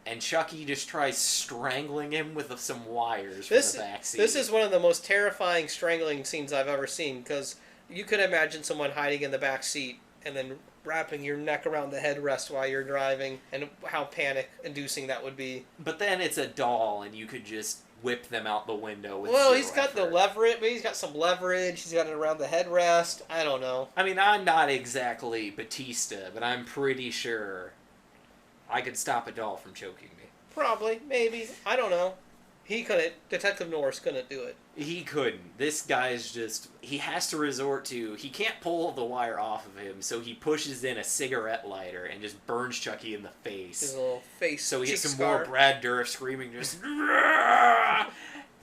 And Chucky just tries strangling him with some wires from the back seat. This is one of the most terrifying strangling scenes I've ever seen, because you could imagine someone hiding in the back seat and then wrapping your neck around the headrest while you're driving, and how panic-inducing that would be. But then it's a doll, and you could just whip them out the window with Well, zero he's got the effort. leverage. Maybe he's got some leverage. He's got it around the headrest. I don't know. I mean, I'm not exactly Batista, but I'm pretty sure I could stop a doll from choking me. Probably. Maybe. I don't know. He couldn't. Detective Norris couldn't do it. He couldn't. This guy's just... He has to resort to... He can't pull the wire off of him, so he pushes in a cigarette lighter and just burns Chucky in the face. His little face. So he cheek gets some scar. more Brad Dourif screaming, just...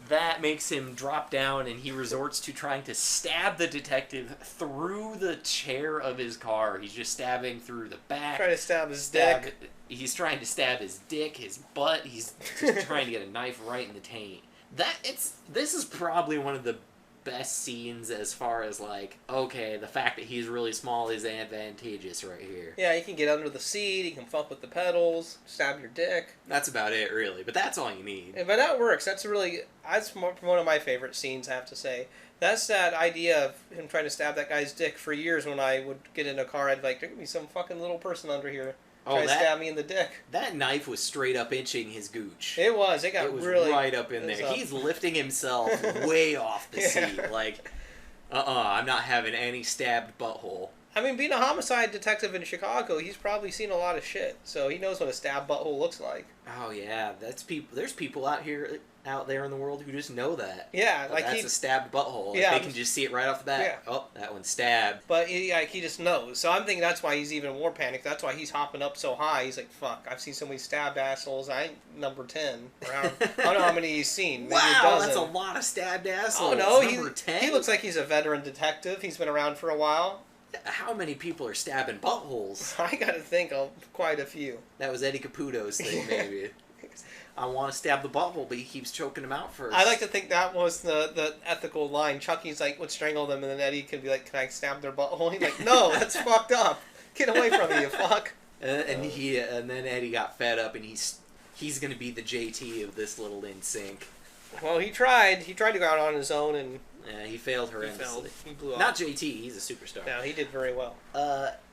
That makes him drop down, and he resorts to trying to stab the detective through the chair of his car. He's just stabbing through the back. Trying to stab his dick. He's trying to stab his dick, his butt. He's just trying to get a knife right in the taint. This is probably one of the best scenes as far as, like, okay, the fact that he's really small is advantageous right here. Yeah, he can get under the seat, he can fuck with the pedals, stab your dick. That's about it, really, but that's all you need. But that works. That's one of my favorite scenes, I have to say. That's that idea of him trying to stab that guy's dick for years. When I would get in a car, I'd be like, there could be some fucking little person under here trying to stab me in the dick. That knife was straight up inching his gooch. It was. It was really right up in there. He's lifting himself way off the seat. Like, I'm not having any stabbed butthole. I mean, being a homicide detective in Chicago, he's probably seen a lot of shit, so he knows what a stabbed butthole looks like. Oh yeah, there's people out there in the world who just know that. Yeah, like that's a stabbed butthole. Yeah, they can just see it right off the bat. Yeah. Oh, that one's stabbed. But he just knows. So I'm thinking that's why he's even more panicked. That's why he's hopping up so high. He's like, "Fuck! I've seen so many stabbed assholes. I ain't number 10. I don't know how many he's seen. Maybe wow, that's a lot of stabbed assholes. Oh no, number 10. He looks like he's a veteran detective. He's been around for a while. How many people are stabbing buttholes? I gotta think of quite a few. That was Eddie Caputo's thing, maybe. I want to stab the butthole, but he keeps choking him out first. I like to think that was the ethical line. Chucky's like, would strangle them, and then Eddie could be like, can I stab their butthole? He's like, no, that's fucked up. Get away from me, you fuck. And then Eddie got fed up, and he's going to be the JT of this little NSYNC. Well, he tried. He tried to go out on his own, and he failed horrendously. He blew up. Not JT. He's a superstar. No, he did very well.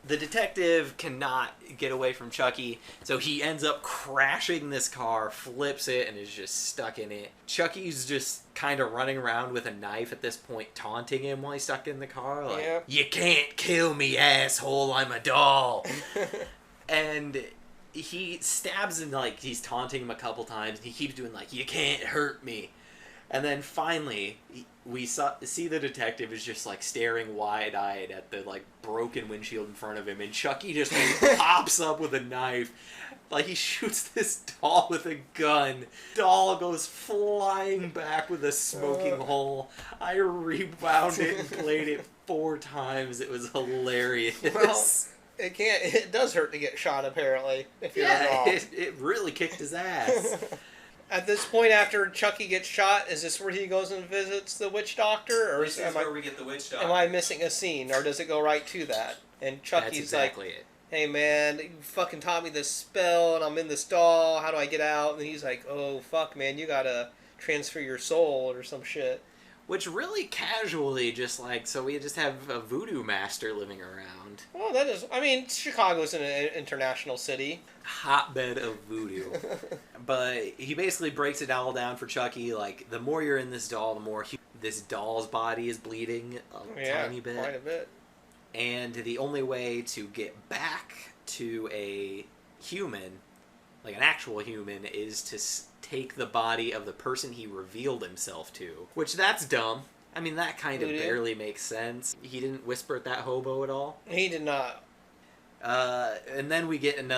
The detective cannot get away from Chucky, so he ends up crashing this car, flips it, and is just stuck in it. Chucky's just kind of running around with a knife at this point, taunting him while he's stuck in the car. Like, yep. You can't kill me, asshole. I'm a doll. And he stabs him, like, he's taunting him a couple times, and he keeps doing, like, you can't hurt me. And then finally, we see the detective is just, like, staring wide-eyed at the, like, broken windshield in front of him, and Chucky just pops up with a knife. Like, he shoots this doll with a gun. Doll goes flying back with a smoking hole. I rewound it and played it 4 times. It was hilarious. Well, it does hurt to get shot, apparently, if you're a doll. It really kicked his ass. At this point, after Chucky gets shot, is this where he goes and visits the witch doctor? Or this is where we get the witch doctor. Am I missing a scene, or does it go right to that? And Chucky's exactly like, it. hey man, you fucking taught me this spell, and I'm in this doll, how do I get out? And he's like, oh fuck man, you gotta transfer your soul or some shit. Which really casually just like, so we just have a voodoo master living around. Well, that is, I mean, Chicago's an international city. Hotbed of voodoo. But he basically breaks it all down for Chucky, like, the more you're in this doll, the more this doll's body is bleeding a tiny bit. Quite a bit. And the only way to get back to a human, like an actual human, is to take the body of the person he revealed himself to. Which, that's dumb. I mean, that kind of barely makes sense. He didn't whisper at that hobo at all. He did not. And then we get an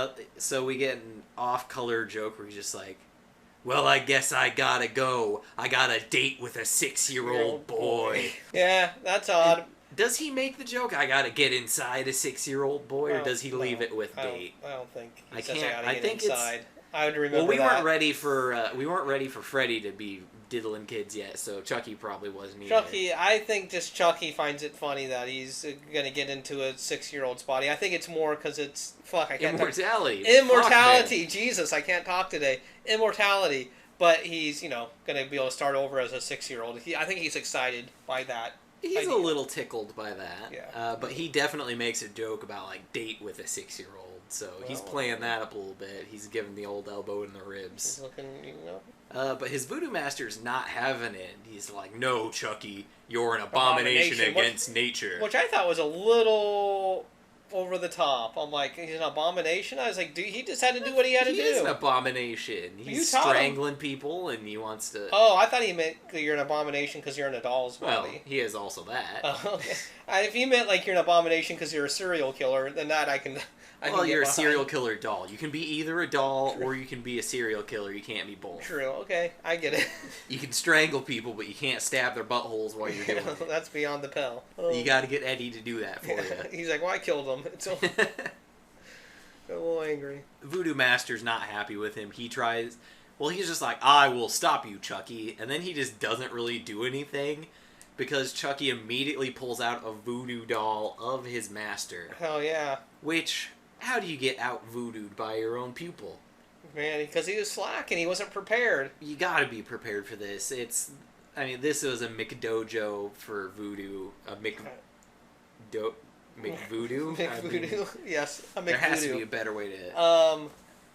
off-color joke where he's just like, well, I guess I gotta go. I got a date with a 6-year-old boy. Yeah, that's odd. Does he make the joke, I gotta get inside a 6-year-old boy, or does he leave it with date? I don't think he I says can't. I gotta I get think inside. I would remember. Well, we that. weren't ready for Freddy to be diddling kids yet, so Chucky probably wasn't either. Chucky, I think just Chucky finds it funny that he's gonna get into a 6-year-old's body. I think it's more because it's I can't immortality. Immortality, Jesus, I can't talk today. Immortality, but he's gonna be able to start over as a 6-year-old. I think he's excited by that. He's a little tickled by that. Yeah. But he definitely makes a joke about like date with a 6-year-old. So he's playing that up a little bit. He's giving the old elbow in the ribs. He's looking, But his voodoo master's not having it. He's like, no, Chucky, you're an abomination against nature. Which I thought was a little over the top. I'm like, he's an abomination? I was like, dude, he just had to do what he had to do. He is an abomination. He's strangling people and he wants to... Oh, I thought he meant you're an abomination because you're in a doll's body. Well, he is also that. Oh, okay. If he meant like you're an abomination because you're a serial killer, then that I can... Well, you're a serial killer doll. You can be either a doll or you can be a serial killer. You can't be both. True. Okay, I get it. You can strangle people, but you can't stab their buttholes while you're doing it. That's beyond the pale. You got to get Eddie to do that for you. He's like, well, I killed him. It's a little angry. Voodoo Master's not happy with him. He tries... Well, he's just like, I will stop you, Chucky. And then he just doesn't really do anything because Chucky immediately pulls out a voodoo doll of his master. Hell yeah. Which... How do you get out-voodooed by your own pupil? Man, because he was slack and he wasn't prepared. You gotta be prepared for this. This was a McDojo for voodoo. A McVoodoo? McVoodoo? Yes, a McVoodoo. There has to be a better way to... I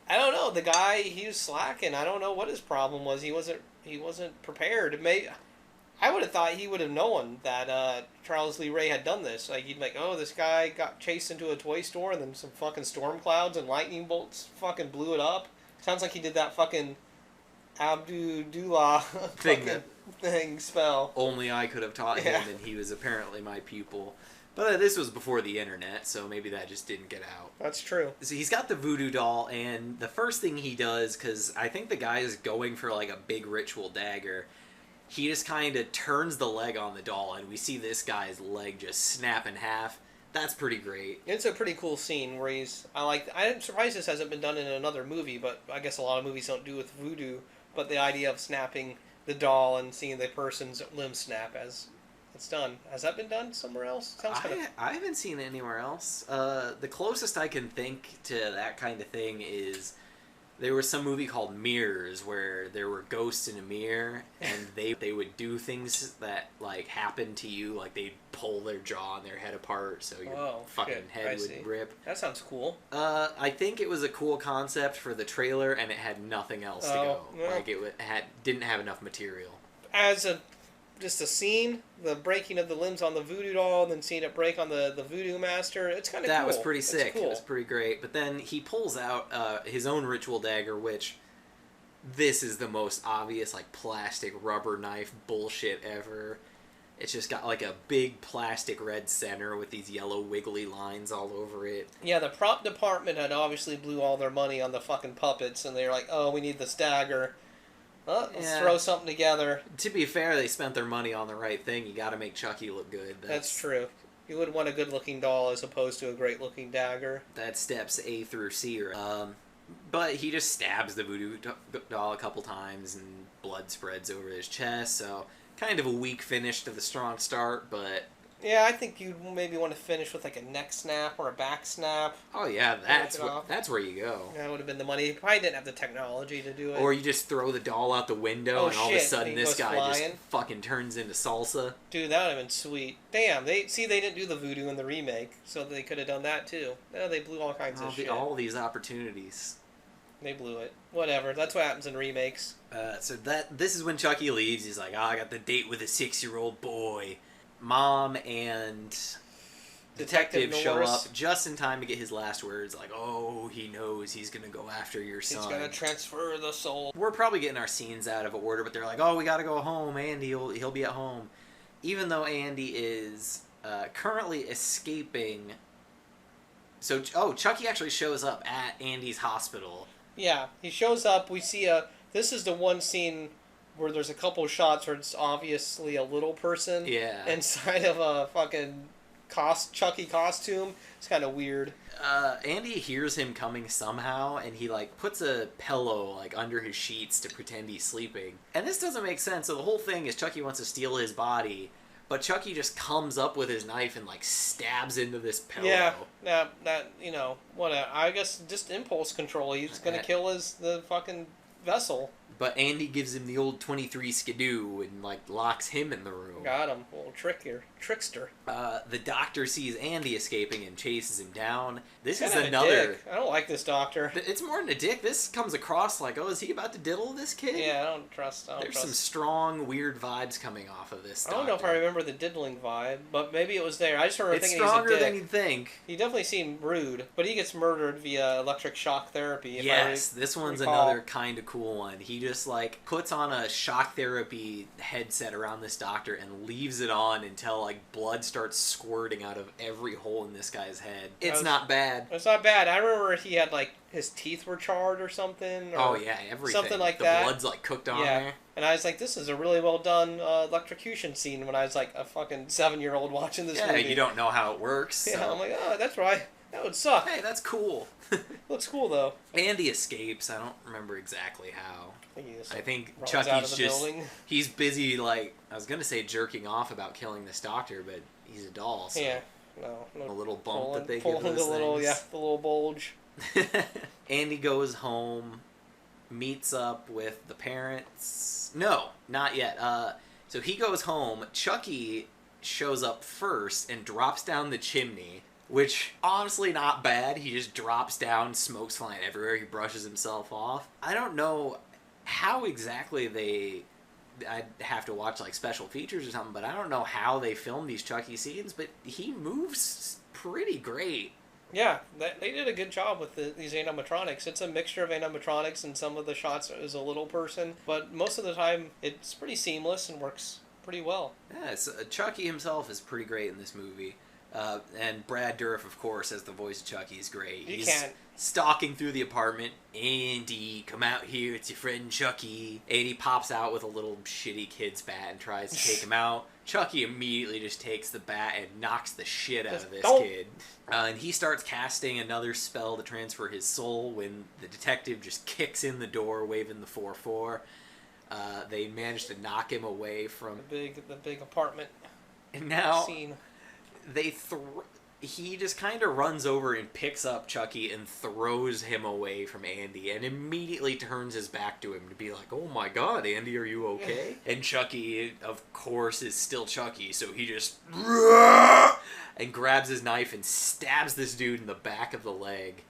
don't know. The guy, he was slacking. I don't know what his problem was. He wasn't prepared. I would have thought he would have known that Charles Lee Ray had done this. Like, he'd be like, oh, this guy got chased into a toy store and then some fucking storm clouds and lightning bolts fucking blew it up. Sounds like he did that fucking Abdullah thing spell. Only I could have taught him, and he was apparently my pupil. But this was before the internet, so maybe that just didn't get out. That's true. So he's got the voodoo doll, and the first thing he does, because I think the guy is going for like a big ritual dagger... He just kind of turns the leg on the doll, and we see this guy's leg just snap in half. That's pretty great. It's a pretty cool scene where I'm surprised this hasn't been done in another movie, but I guess a lot of movies don't do with voodoo. But the idea of snapping the doll and seeing the person's limb snap as it's done. Has that been done somewhere else? I haven't seen it anywhere else. The closest I can think to that kind of thing is... There was some movie called Mirrors where there were ghosts in a mirror and they would do things that like happened to you, like they'd pull their jaw and their head apart so your head would rip. That sounds cool. I think it was a cool concept for the trailer and it had nothing else to go. Yeah. Like it didn't have enough material. As just a scene, the breaking of the limbs on the voodoo doll, and then seeing it break on the voodoo master. It's kind of cool. That was pretty sick. Cool. It was pretty great. But then he pulls out his own ritual dagger, which this is the most obvious, like, plastic rubber knife bullshit ever. It's just got, like, a big plastic red center with these yellow wiggly lines all over it. Yeah, the prop department had obviously blew all their money on the fucking puppets, and they were like, oh, we need this dagger. Let's throw something together. To be fair, they spent their money on the right thing. You gotta make Chucky look good. That's true. You would want a good-looking doll as opposed to a great-looking dagger. That's steps A through C. But he just stabs the voodoo doll a couple times, and blood spreads over his chest, so kind of a weak finish to the strong start, but... Yeah, I think you'd maybe want to finish with like a neck snap or a back snap. Oh yeah, that's where you go. That would have been the money. He probably didn't have the technology to do it. Or you just throw the doll out the window and all of a sudden this guy just fucking turns into salsa. Dude, that would have been sweet. Damn, they didn't do the voodoo in the remake, so they could have done that too. No, they blew all kinds of shit. All these opportunities. They blew it. Whatever. That's what happens in remakes. So this is when Chucky leaves. He's like, I got the date with a 6-year-old boy. Mom and detective show up just in time to get his last words. Like, oh, he knows he's going to go after your son. He's going to transfer the soul. We're probably getting our scenes out of order, but they're like, oh, we got to go home. Andy, he'll be at home. Even though Andy is currently escaping. So, Chucky actually shows up at Andy's hospital. Yeah, he shows up. We see this is the one scene where there's a couple shots where it's obviously a little person inside of a fucking Chucky costume. It's kind of weird. Andy hears him coming somehow, and he like puts a pillow like under his sheets to pretend he's sleeping. And this doesn't make sense. So the whole thing is Chucky wants to steal his body, but Chucky just comes up with his knife and like stabs into this pillow. Yeah, that I guess just impulse control. He's gonna kill the fucking vessel. But Andy gives him the old 23 skidoo and like locks him in the room. Got him, little trickster. The doctor sees Andy escaping and chases him down. This He's is kind of another. a dick. I don't like this doctor. It's more than a dick. This comes across like, oh, is he about to diddle this kid? Yeah, I don't trust. There's some strong, weird vibes coming off of this. I don't know if I remember the diddling vibe, but maybe it was there. I just remember it's thinking stronger he's a dick. than you'd think. He definitely seemed rude, but he gets murdered via electric shock therapy. Yes, this one's recall. another kind of cool one. He just like puts on a shock therapy headset around this doctor and leaves it on until like blood starts squirting out of every hole in this guy's head. It's not bad. It's not bad. I remember he had like his teeth were charred or something. Or oh yeah, everything. Something like the that. The blood's like cooked on there. And I was like, this is a really well done electrocution scene when I was like a fucking 7-year-old watching this movie. Yeah, you don't know how it works. Yeah, so. I'm like, oh, that's right. That would suck. Hey, that's cool. Looks cool though. Andy escapes. I don't remember exactly how. I think Chucky's just he's busy like I was gonna say jerking off about killing this doctor, but he's a doll. So yeah, no a little bump that they give pulling those the little things. the little bulge. Andy goes home, meets up with the parents. No, not yet. So he goes home. Chucky shows up first and drops down the chimney. Which, honestly, not bad. He just drops down, smoke's flying everywhere, he brushes himself off. I don't know how exactly I'd have to watch, like, special features or something, but I don't know how they filmed these Chucky scenes, but he moves pretty great. Yeah, they did a good job with these animatronics. It's a mixture of animatronics, and some of the shots is a little person, but most of the time, it's pretty seamless and works pretty well. Yeah, Chucky himself is pretty great in this movie. And Brad Dourif, of course, as the voice of Chucky, is great. He's stalking through the apartment. Andy, come out here. It's your friend Chucky. Andy pops out with a little shitty kid's bat and tries to take him out. Chucky immediately just takes the bat and knocks the shit out of this kid. And he starts casting another spell to transfer his soul when the detective just kicks in the door, waving the 4-4. They manage to knock him away from the big apartment. And now scene. He just kind of runs over and picks up Chucky and throws him away from Andy and immediately turns his back to him to be like, oh my god, Andy, are you okay? And Chucky, of course, is still Chucky, so he just and grabs his knife and stabs this dude in the back of the leg.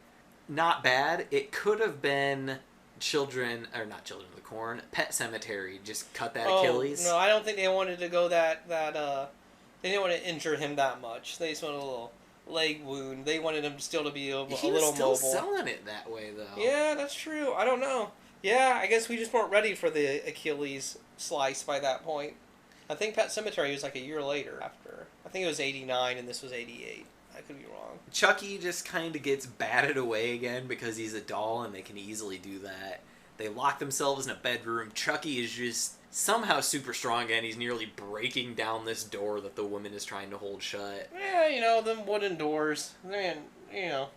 Not bad. It could have been not Children of the Corn, Pet Sematary, just cut that Achilles. No, I don't think they wanted to go that they didn't want to injure him that much. They just wanted a little leg wound. They wanted him still to be a little mobile. He was still selling it that way, though. Yeah, that's true. I don't know. Yeah, I guess we just weren't ready for the Achilles slice by that point. I think Pet Sematary was like a year later after. I think it was 89 and this was 88. I could be wrong. Chucky just kind of gets batted away again because he's a doll and they can easily do that. They lock themselves in a bedroom. Chucky is just somehow super strong again. He's nearly breaking down this door that the woman is trying to hold shut. Yeah, them wooden doors. They're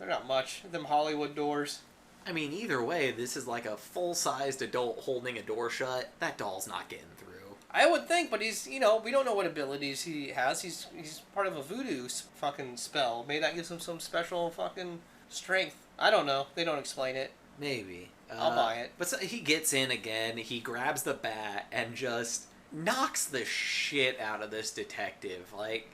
not much. Them Hollywood doors. I mean, either way, this is like a full-sized adult holding a door shut. That doll's not getting through. I would think, but he's, we don't know what abilities he has. He's part of a voodoo fucking spell. Maybe that gives him some special fucking strength. I don't know. They don't explain it. Maybe. I'll buy it. But so he gets in again, he grabs the bat, and just knocks the shit out of this detective. Like,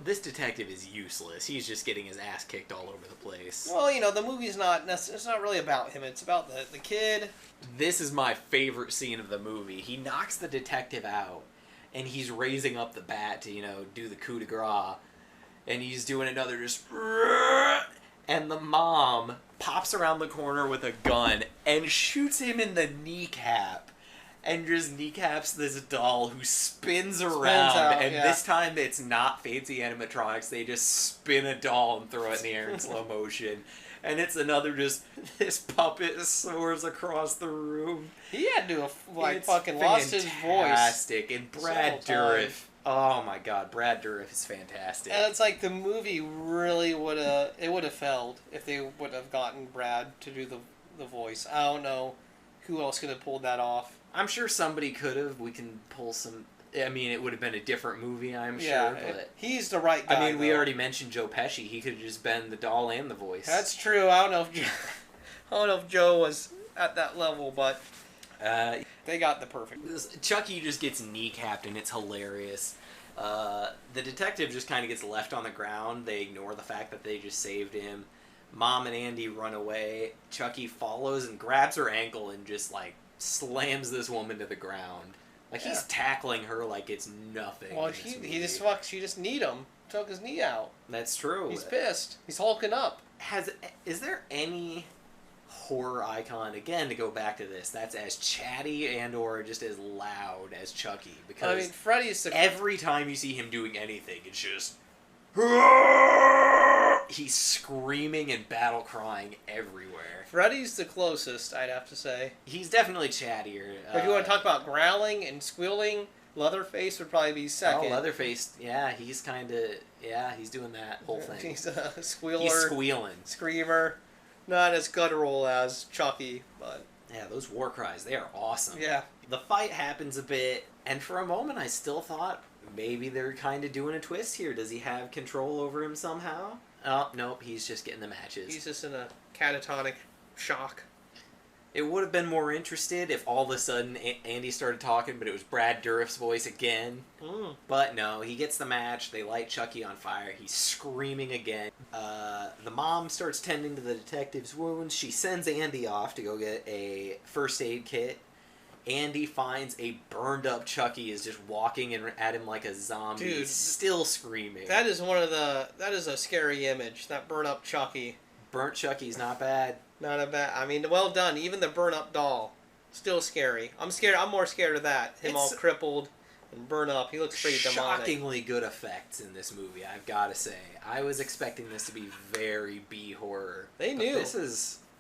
this detective is useless. He's just getting his ass kicked all over the place. Well, the movie's it's not really about him. It's about the kid. This is my favorite scene of the movie. He knocks the detective out, and he's raising up the bat to, do the coup de grace. And he's doing another just... And the mom pops around the corner with a gun and shoots him in the kneecap. And just kneecaps this doll who spins around. This time it's not fancy animatronics. They just spin a doll and throw it in the air in slow motion. And it's another just, this puppet soars across the room. He had to have, like, It's fucking lost his voice. Fantastic. And Brad several Dourif. times. Oh my god, Brad Dourif is fantastic. And it's like the movie really would have failed if they would have gotten Brad to do the voice. I don't know who else could have pulled that off. I'm sure somebody could have. We can pull some. I mean, it would have been a different movie, I'm Yeah, sure. But he's the right guy. I mean, we though. already mentioned Joe Pesci. He could have just been the doll and the voice. That's true. I don't know if Joe was at that level, but they got the perfect. Chucky just gets kneecapped, and it's hilarious. The detective just kind of gets left on the ground. They ignore the fact that they just saved him. Mom and Andy run away. Chucky follows and grabs her ankle and just, like, slams this woman to the ground. Like, he's tackling her like it's nothing. Well, she just kneed him. Took his knee out. That's true. He's pissed. He's hulking up. Is there any horror icon, again, to go back to this, that's as chatty and or just as loud as Chucky? Because I mean, Freddy's every time you see him doing anything, it's just... He's screaming and battle crying everywhere. Freddy's the closest, I'd have to say. He's definitely chattier. If you want to talk about growling and squealing, Leatherface would probably be second. Oh, Leatherface, yeah, he's kind of... Yeah, he's doing that whole thing. He's a squealer. He's squealing. Screamer. Not as guttural as Chucky, but... Yeah, those war cries, they are awesome. Yeah. The fight happens a bit, and for a moment I still thought maybe they're kind of doing a twist here. Does he have control over him somehow? Oh, nope, he's just getting the matches. He's just in a catatonic shock. It would have been more interested if all of a sudden Andy started talking, but it was Brad Dourif's voice again. But no, he gets the match. They light Chucky on fire. He's screaming again. The mom starts tending to the detective's wounds. She sends Andy off to go get a first aid kit. Andy finds a burned up Chucky is just walking at him like a zombie. Dude, still screaming. That is a scary image. That burn up Chucky. Burnt Chucky's not bad. Not a bad. I mean, well done. Even the burn up doll, still scary. I'm scared. I'm more scared of that. Him all crippled and burn up. He looks pretty demonic. Shockingly good effects in this movie, I've got to say. I was expecting this to be very B horror. They knew.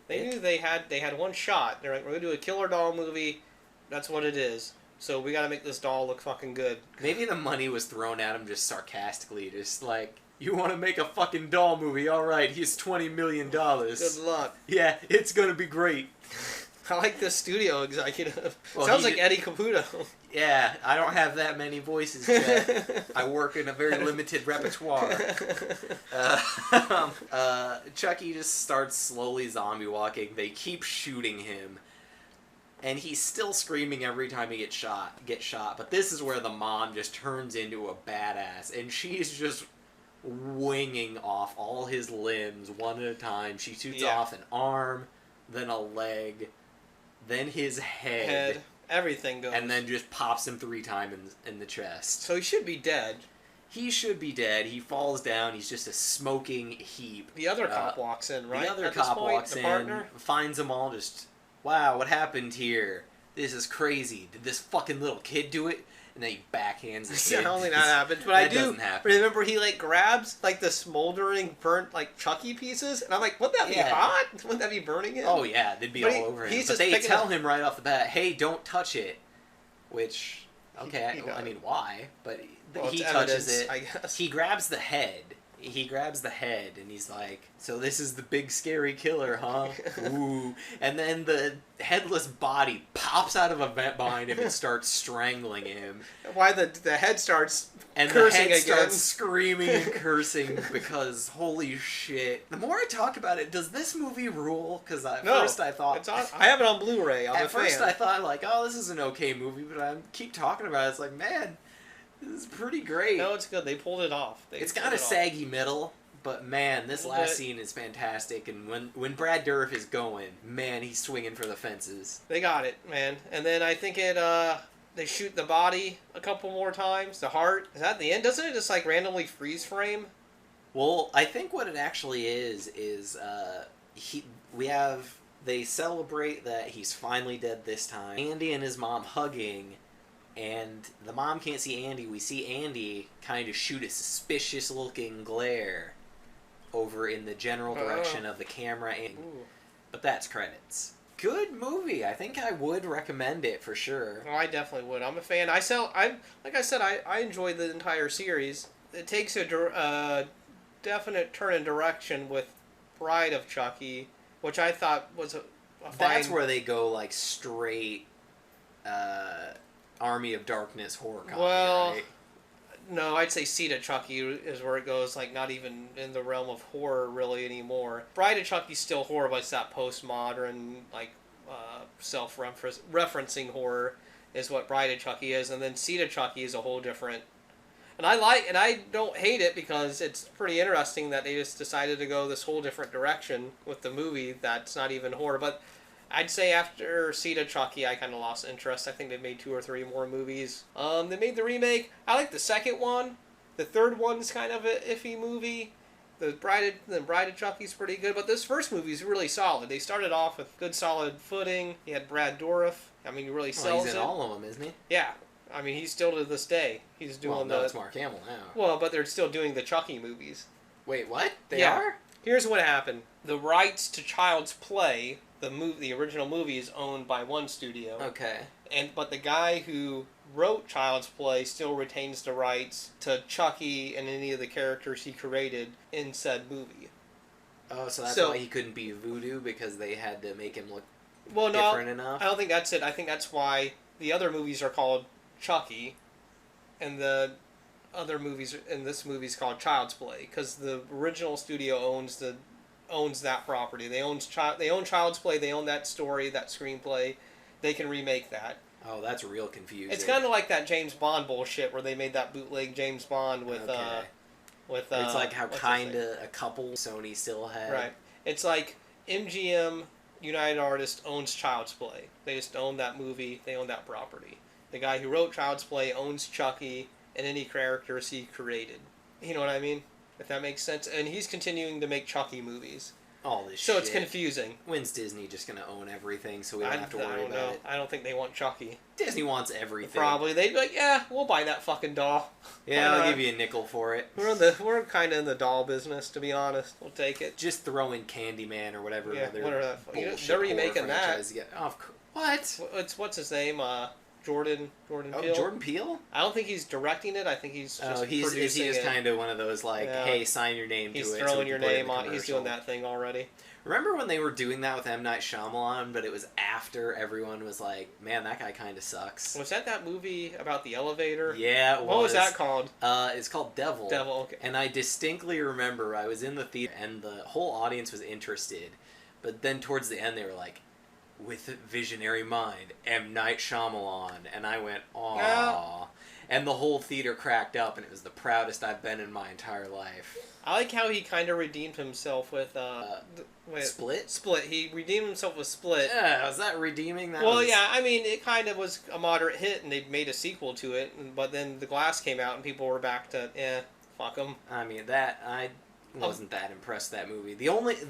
They knew they had one shot. They're like, we're gonna do a killer doll movie. That's what it is. So we gotta make this doll look fucking good. Maybe the money was thrown at him just sarcastically, just like, you want to make a fucking doll movie? All right, here's $20 million. Good luck. Yeah, it's gonna be great. I like the studio executive. Well, sounds like Eddie Caputo. Yeah, I don't have that many voices, Chad. I work in a very limited repertoire. Chucky just starts slowly zombie walking. They keep shooting him. And he's still screaming every time he gets shot. But this is where the mom just turns into a badass. And she's just winging off all his limbs one at a time. She shoots off an arm, then a leg, then his head. Everything goes. And then just pops him 3 times in the chest. So he should be dead. He should be dead. He falls down. He's just a smoking heap. The other cop walks in, right? The other At cop this point, walks in, partner? finds them all just... Wow, what happened here? This is crazy. Did this fucking little kid do it? And then he backhands the kid. I don't think that happens, but that doesn't happen. Remember he like grabs like the smoldering burnt like Chucky pieces, and I'm like, wouldn't that be hot? Wouldn't that be burning him? Oh yeah, they'd be all over him. But they tell him right off the bat, hey, don't touch it. Which, okay, I mean, why? But he touches it. I guess. He grabs the head. And he's like, so this is the big scary killer, huh? Ooh. And then the headless body pops out of a vent behind him and starts strangling him. Why the head starts and cursing the head again. starts screaming and cursing because holy shit. The more I talk about it, does this movie rule? Because first I thought... I have it on Blu-ray. At first I thought, like, oh, this is an okay movie, but I keep talking about it. It's like, man... This is pretty great. No, it's good. They pulled it off. It's got a saggy middle, but man, this last scene is fantastic. And when Brad Dourif is going, man, he's swinging for the fences. They got it, man. And then I think they shoot the body a couple more times. The heart. Is that the end? Doesn't it just like randomly freeze frame? Well, I think what it actually is they celebrate that he's finally dead this time. Andy and his mom hugging. And the mom can't see Andy. We see Andy kind of shoot a suspicious-looking glare over in the general direction of the camera, Ooh. but that's credits. Good movie. I think I would recommend it for sure. Oh, I definitely would. I'm a fan. I enjoyed the entire series. It takes a definite turn in direction with Bride of Chucky, which I thought was a fine... That's where they go like straight Army of Darkness horror comedy, right? No, I'd say Seed of Chucky is where it goes, like, not even in the realm of horror really anymore. Bride of Chucky's still horror, but it's that postmodern, like, self-referencing horror is what Bride of Chucky is, and then Seed of Chucky is a whole different... And I don't hate it because it's pretty interesting that they just decided to go this whole different direction with the movie that's not even horror, but... I'd say after Seed of Chucky, I kind of lost interest. I think they made 2 or 3 more movies. They made the remake. I like the second one. The third one's kind of an iffy movie. The Bride of Chucky's pretty good, but this first movie's really solid. They started off with good, solid footing. You had Brad Dourif. I mean, he really sells he's in all of them, isn't he? Yeah. I mean, he's still to this day. He's doing it's Mark Hamill now. Well, but they're still doing the Chucky movies. Wait, what? They are? Here's what happened. The rights to Child's Play... The original movie is owned by one studio. Okay. But the guy who wrote Child's Play still retains the rights to Chucky and any of the characters he created in said movie. Oh, so that's why he couldn't be Voodoo, because they had to make him look different enough? I don't think that's it. I think that's why the other movies are called Chucky, and the other movies in this movie is called Child's Play, because the original studio owns that property. They own Child's Play. They own that story, that screenplay. They can remake that. Oh, that's real confusing. It's kind of like that James Bond bullshit where they made that bootleg James Bond with it's like how kinda a couple Sony still had. Right. It's like MGM United Artists owns Child's Play. They just own that movie. They own that property. The guy who wrote Child's Play owns Chucky and any characters he created. You know what I mean? If that makes sense. And he's continuing to make Chucky movies. All this shit. So it's confusing. When's Disney just going to own everything so we don't have to worry about it? I don't think they want Chucky. Disney wants everything. Probably. They'd be like, yeah, we'll buy that fucking doll. Yeah, I'll give you a nickel for it. We're kind of in the doll business, to be honest. We'll take it. Just throw in Candyman or whatever. Yeah, they're remaking that. Oh, what? What's his name? Jordan Peele. Oh, Jordan Peele? I don't think he's directing it. I think he's just producing is he just kind of one of those, like, hey, sign your name to it. He's throwing your name on. He's doing that thing already. Remember when they were doing that with M. Night Shyamalan, but it was after everyone was like, man, that guy kind of sucks. Was that movie about the elevator? Yeah, it was. What was that called? It's called Devil. Devil, okay. And I distinctly remember I was in the theater and the whole audience was interested, but then towards the end they were like, with a visionary mind, M. Night Shyamalan. And I went, aww. Yeah. And the whole theater cracked up, and it was the proudest I've been in my entire life. I like how he kind of redeemed himself with Split? Split. He redeemed himself with Split. Yeah, was that redeeming? Yeah, I mean, it kind of was a moderate hit, and they made a sequel to it, but then The Glass came out, and people were back to, fuck them. I mean, I wasn't that impressed with that movie.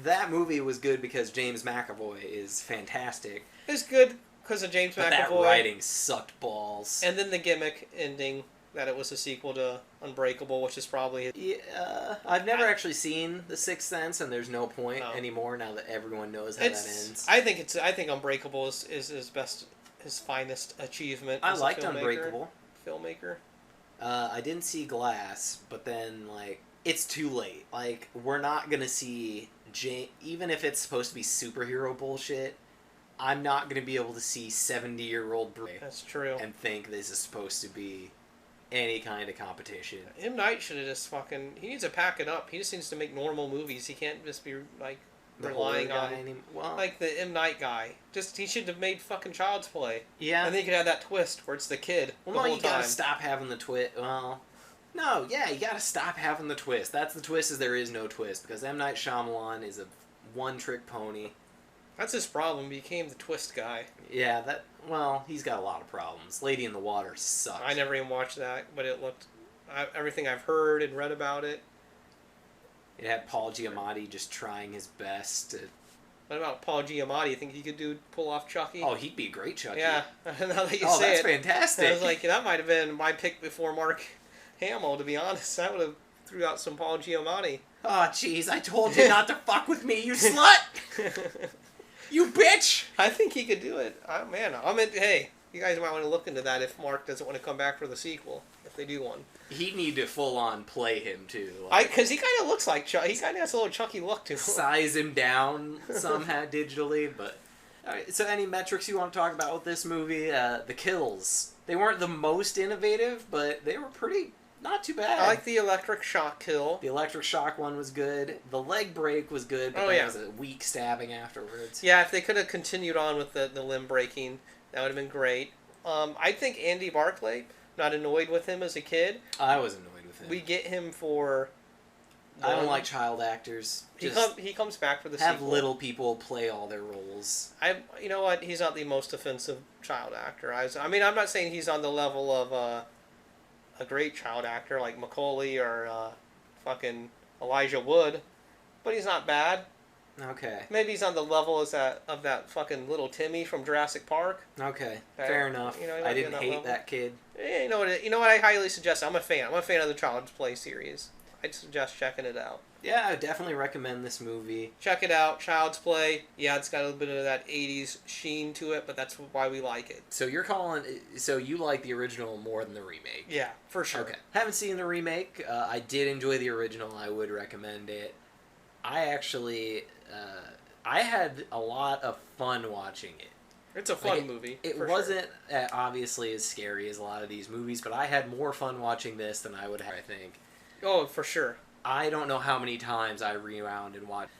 That movie was good because James McAvoy is fantastic. It's good because of James McAvoy. That writing sucked balls. And then the gimmick ending that it was a sequel to Unbreakable, which is probably... Yeah, I've never actually seen The Sixth Sense, and there's no point anymore now that everyone knows how that ends. I think Unbreakable is his finest achievement. I liked Unbreakable. Filmmaker. I didn't see Glass, but then it's too late. We're not gonna see even if it's supposed to be superhero bullshit. I'm not gonna be able to see 70-year-old Bray. That's true. And think this is supposed to be any kind of competition. M. Night should have just he needs to pack it up. He just needs to make normal movies. He can't just be relying on the M. Night guy. He should have made fucking Child's Play. Yeah. And then you could have that twist where it's the kid. You gotta stop having the twist. Well, no, yeah, you gotta stop having the twist. That's the twist, is there is no twist, because M. Night Shyamalan is a one-trick pony. That's his problem. He became the twist guy. Yeah, he's got a lot of problems. Lady in the Water sucks. I never even watched that, but it looked... everything I've heard and read about it. It had Paul Giamatti just trying his best to... What about Paul Giamatti? You think he could pull off Chucky? Oh, he'd be a great Chucky. Yeah, now that you say that's fantastic. I was like, that might have been my pick before Mark Hamill, to be honest. That would have... threw out some Paul Giamatti. Oh, jeez, I told you not to fuck with me, you slut! You bitch! I think he could do it. Hey, you guys might want to look into that if Mark doesn't want to come back for the sequel, if they do one. He'd need to full-on play him, too. Because he kind of looks like Chucky. He kind of has a little Chucky look to him. Size him down somehow digitally, but... Alright, so any metrics you want to talk about with this movie? The kills. They weren't the most innovative, but they were pretty... not too bad. I like the electric shock kill. The electric shock one was good. The leg break was good, but that was a weak stabbing afterwards. Yeah, if they could have continued on with the limb breaking, that would have been great. I think Andy Barclay, not annoyed with him as a kid. I was annoyed with him. We get him for... I don't like child actors. He comes back for the have sequel. Little people play all their roles. You know what? He's not the most offensive child actor. I mean, I'm not saying he's on the level of a great child actor like Macaulay or fucking Elijah Wood, but he's not bad. Okay. Maybe he's on the level of that fucking little Timmy from Jurassic Park. Okay, fair enough. I didn't hate that kid. You know what? I highly suggest. I'm a fan. I'm a fan of the Child's Play series. I'd suggest checking it out. Yeah, I would definitely recommend this movie. Check it out. Child's Play. Yeah, it's got a little bit of that 80s sheen to it, but that's why we like it. So you like the original more than the remake? Yeah, for sure. Okay. Haven't seen the remake. I did enjoy the original. I would recommend it. I actually, I had a lot of fun watching it. It's a fun movie. It wasn't obviously as scary as a lot of these movies, but I had more fun watching this than I would have, I think. Oh, for sure. I don't know how many times I rewound and watched.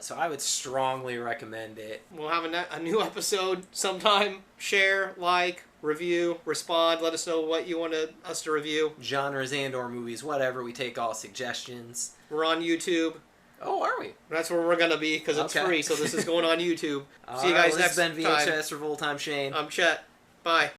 So I would strongly recommend it. We'll have a new episode sometime. Share, like, review, respond. Let us know what you want us to review. Genres and or movies, whatever. We take all suggestions. We're on YouTube. Oh, are we? That's where we're going to be because it's free, so this is going on YouTube. See you guys next time. This has been VHS Revolt. I'm Shane. I'm Chet. Bye.